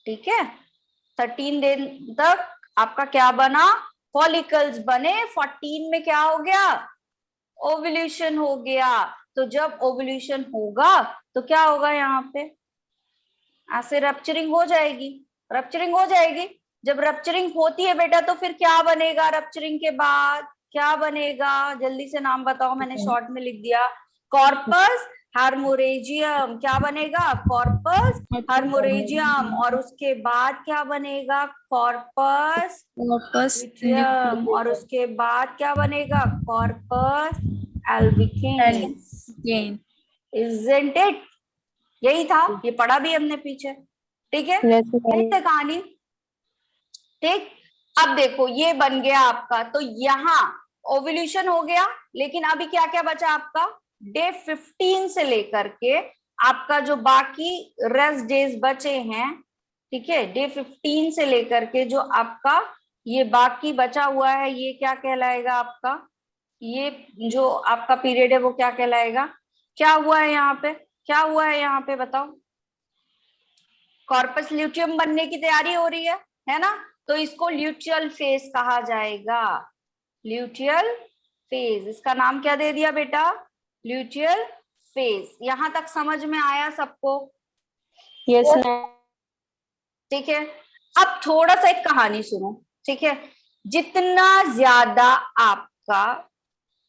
ठीक है। 13 दिन तक आपका क्या बना, फॉलिकल्स बने, 14 में क्या हो गया, ओव्यूलेशन हो गया। तो जब ओव्यूलेशन होगा तो क्या होगा, यहाँ पे ऐसे रप्चरिंग हो जाएगी, रप्चरिंग हो जाएगी। जब रप्चरिंग होती है बेटा तो फिर क्या बनेगा, रप्चरिंग के बाद क्या बनेगा, जल्दी से नाम बताओ, मैंने शॉर्ट में लिख दिया, कॉर्पस हार्मोरेजियम। क्या बनेगा, कॉर्पस हार्मोरेजियम, और उसके बाद क्या बनेगा, कॉर्पस ल्यूटियम, और उसके बाद क्या बनेगा, कॉर्पस एल्बिकेन्स। इजंट इट, यही था, ये पढ़ा भी हमने पीछे, ठीक है, यही था कहानी, ठीक। अब देखो ये बन गया आपका, तो यहाँ ओव्यूलेशन हो गया, लेकिन अभी क्या क्या बचा आपका, डे 15 से लेकर के आपका जो बाकी रेस्ट डेज बचे हैं, ठीक है, डे 15 से लेकर के जो आपका ये बाकी बचा हुआ है, ये क्या कहलाएगा आपका, ये जो आपका पीरियड है वो क्या कहलाएगा, क्या हुआ है यहाँ पे, क्या हुआ है यहाँ पे बताओ, कॉर्पस ल्यूटियम बनने की तैयारी हो रही है ना, तो इसको ल्यूटियल फेज कहा जाएगा, ल्यूटियल फेज, इसका नाम क्या दे दिया बेटा, ल्यूटियल फेज। यहां तक समझ में आया सबको, यस, ठीक है। अब थोड़ा सा एक कहानी सुनो, ठीक है, जितना ज्यादा आपका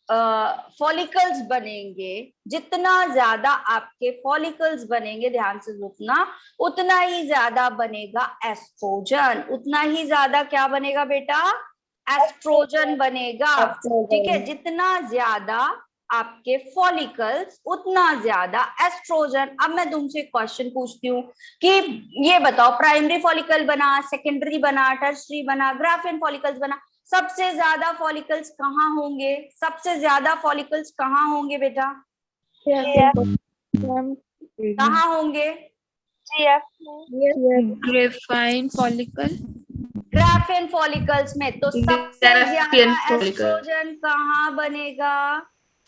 फॉलिकल्स बनेंगे, जितना ज्यादा आपके फॉलिकल्स बनेंगे, ध्यान से सुनना, उतना ही ज्यादा बनेगा एस्ट्रोजन, उतना ही ज्यादा क्या बनेगा बेटा, एस्ट्रोजन बनेगा, ठीक है। जितना ज्यादा आपके फॉलिकल्स उतना ज्यादा एस्ट्रोजन। अब मैं तुमसे एक क्वेश्चन पूछती हूँ कि ये बताओ, प्राइमरी फॉलिकल बना, सेकेंडरी बना, टर्शरी बना, ग्राफियन फॉलिकल्स बना, सबसे ज्यादा फॉलिकल्स कहाँ होंगे, सबसे ज्यादा फॉलिकल्स कहाँ होंगे बेटा, कहाँ होंगे, ग्रेफाइन फॉलिकल, ग्राफियन फॉलिकल्स में। तो सबसे ग्राफियन ज्यादा follicle। एस्ट्रोजन कहाँ बनेगा,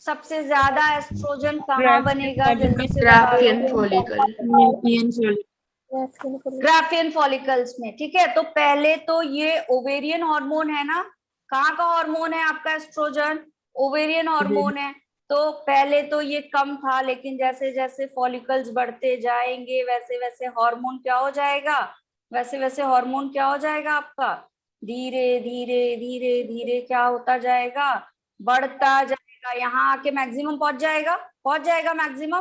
सबसे ज्यादा एस्ट्रोजन कहाँ बनेगा, जल्दी से ग्राफियन फॉलिकल, ग्राफियन फॉलिकल्स में, ठीक है। तो पहले तो ये ओवेरियन हार्मोन है ना, कहाँ का हार्मोन है आपका एस्ट्रोजन, ओवेरियन हार्मोन है, तो पहले तो ये कम था, लेकिन जैसे जैसे फॉलिकल्स बढ़ते जाएंगे वैसे वैसे हार्मोन क्या हो जाएगा, वैसे वैसे हार्मोन क्या हो जाएगा आपका, धीरे धीरे धीरे धीरे क्या होता जाएगा, बढ़ता जाएगा, यहाँ आके मैक्सिमम पहुंच जाएगा मैक्सिमम,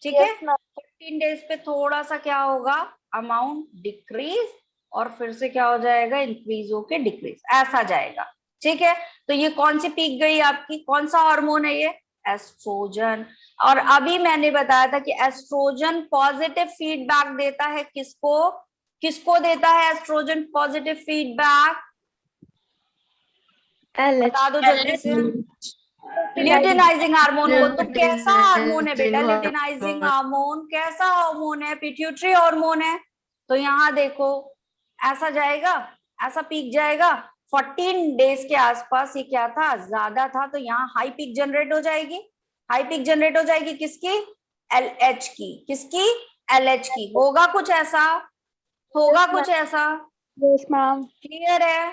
ठीक है। 15 डेज पे थोड़ा सा क्या होगा, अमाउंट डिक्रीज, और फिर से क्या हो जाएगा, इंक्रीज होके डिक्रीज, ऐसा जाएगा, ठीक है। तो ये कौन सी पीक गई आपकी, कौन सा हार्मोन है ये, एस्ट्रोजन। और अभी मैंने बताया था कि एस्ट्रोजन पॉजिटिव फीडबैक देता है किसको, किसको देता है एस्ट्रोजन पॉजिटिव फीडबैक, बता दो जल्दी से, ल्यूटिनाइजिंग हार्मोन को। तो कैसा हार्मोन है बेटा, ल्यूटिनाइजिंग हार्मोन कैसा हार्मोन है, पिट्यूटरी हार्मोन है। तो यहाँ देखो ऐसा जाएगा, ऐसा पीक जाएगा, 14 डेज के आसपास ये क्या था, ज्यादा था, तो यहाँ हाई पीक जनरेट हो जाएगी, हाई पीक जनरेट हो जाएगी किसकी, LH की, किसकी, LH की। होगा कुछ ऐसा, होगा कुछ ऐसा, यस मैम, क्लियर है।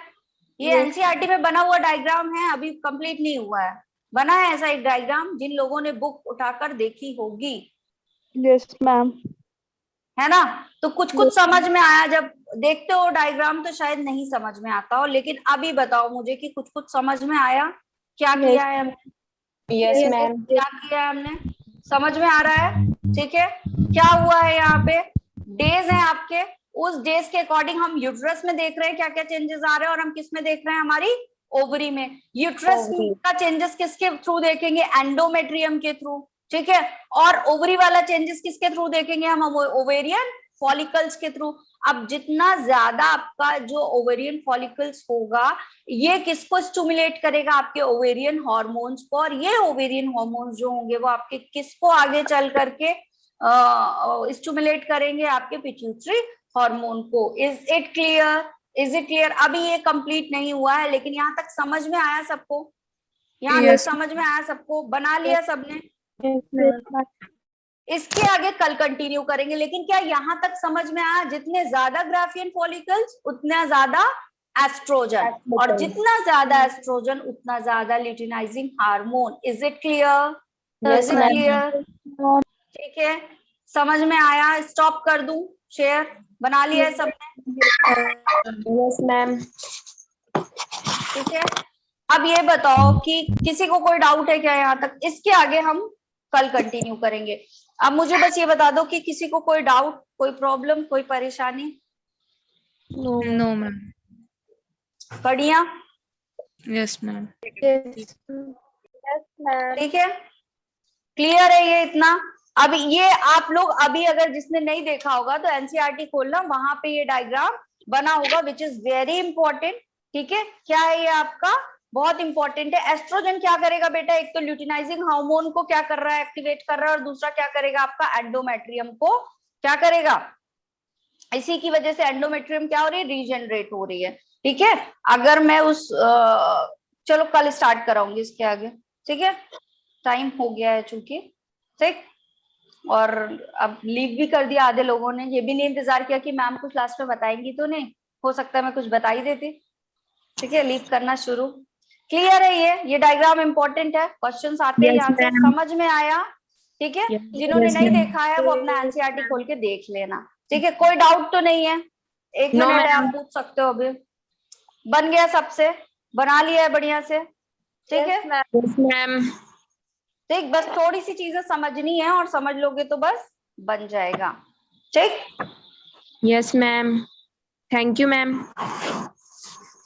ये एनसीईआरटी में बना हुआ डायग्राम है, अभी कंप्लीट नहीं हुआ है, बना है ऐसा एक डायग्राम, जिन लोगों ने बुक उठाकर देखी होगी, यस मैम, है ना। तो कुछ कुछ समझ में आया, जब देखते हो डायग्राम तो शायद नहीं समझ में आता हो, लेकिन अभी बताओ मुझे कि कुछ कुछ समझ में आया, क्या किया है हमने? Yes ma'am. क्या किया है हमने? समझ में आ रहा है? ठीक है, क्या हुआ है यहाँ पे? डेज हैं आपके, उस डेज के अकॉर्डिंग हम यूट्रस में देख रहे हैं क्या क्या चेंजेस आ रहे हैं, और हम किस में देख रहे हैं? हमारी ओवरी में। यूट्रस का चेंजेस किसके थ्रू देखेंगे? एंडोमेट्रियम के थ्रू, ठीक है। और ओवरी वाला चेंजेस किसके थ्रू देखेंगे हम? ओवेरियन फॉलिकल्स के थ्रू। अब जितना ज्यादा आपका जो ओवेरियन फॉलिकल्स होगा, ये किसको स्टिमुलेट करेगा? आपके ओवेरियन हार्मोन्स को, और ये ओवेरियन हार्मोन्स जो होंगे वो आपके किसको आगे चल करके स्टिमुलेट करेंगे? आपके पिट्यूटरी हार्मोन को। Is it clear? Is it clear? अभी ये कंप्लीट नहीं हुआ है, लेकिन यहाँ तक समझ में आया सबको? यहाँ तक समझ में आया सबको? बना लिया सबने? इसके आगे कल कंटिन्यू करेंगे, लेकिन क्या यहाँ तक समझ में आया? जितने ज्यादा ग्राफियन फॉलिकल्स उतना ज्यादा एस्ट्रोजन, और जितना ज्यादा एस्ट्रोजन उतना ज्यादा luteinizing hormone. Is it clear? Is it clear? ठीक है, समझ में आया? स्टॉप कर दूं शेयर? बना लिया है सबने? Yes ma'am. ठीक है, अब ये बताओ कि किसी को कोई डाउट है क्या यहाँ तक? इसके आगे हम कल कंटिन्यू करेंगे। अब मुझे बस ये बता दो कि किसी को कोई डाउट, कोई प्रॉब्लम, कोई परेशानी? No ma'am. बढ़िया, यस मैम। ठीक है, क्लियर है ये इतना? अब ये आप लोग अभी अगर जिसने नहीं देखा होगा तो एनसीईआरटी खोलना, वहां पे ये डायग्राम बना होगा, विच इज वेरी इंपॉर्टेंट। ठीक है, क्या है ये आपका? बहुत इंपॉर्टेंट है। एस्ट्रोजन क्या करेगा बेटा? एक तो ल्यूटिनाइजिंग हार्मोन को क्या कर रहा है? एक्टिवेट कर रहा है, और दूसरा क्या करेगा? आपका एंडोमेट्रियम को क्या करेगा? इसी की वजह से एंडोमेट्रियम क्या हो रही है? रीजनरेट हो रही है। ठीक है, अगर मैं उस चलो कल स्टार्ट कराऊंगी इसके आगे, ठीक है? टाइम हो गया है चूंकि, ठीक। और अब लीव भी कर दिया आधे लोगों ने, ये भी नहीं इंतजार किया कि मैम कुछ लास्ट में बताएंगी तो नहीं, हो सकता है मैं कुछ बता ही देती। ठीक है, लीव करना शुरू। क्लियर है ये डायग्राम इंपॉर्टेंट है, क्वेश्चंस आते हैं यहाँ से। समझ में आया? ठीक है, जिन्होंने नहीं देखा है वो अपना एनसीईआरटी खोल के देख लेना। ठीक है, कोई डाउट तो नहीं है? एक मिनट है, आप पूछ सकते हो अभी। बन गया सबसे? बना लिया है बढ़िया से? ठीक है मैम। ठीक, बस थोड़ी सी चीजें समझनी है, और समझ लोगे तो बस बन जाएगा। ठीक, yes ma'am. Thank you ma'am.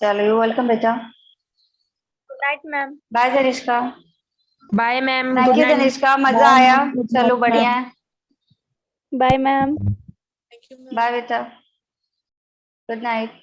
चलो, यू वेलकम बेटा। Good night ma'am. Bye Janishka. Bye ma'am. Thank you Janishka, मजा आया। चलो बढ़िया है, बाय मैम। बाय बेटा, गुड नाइट।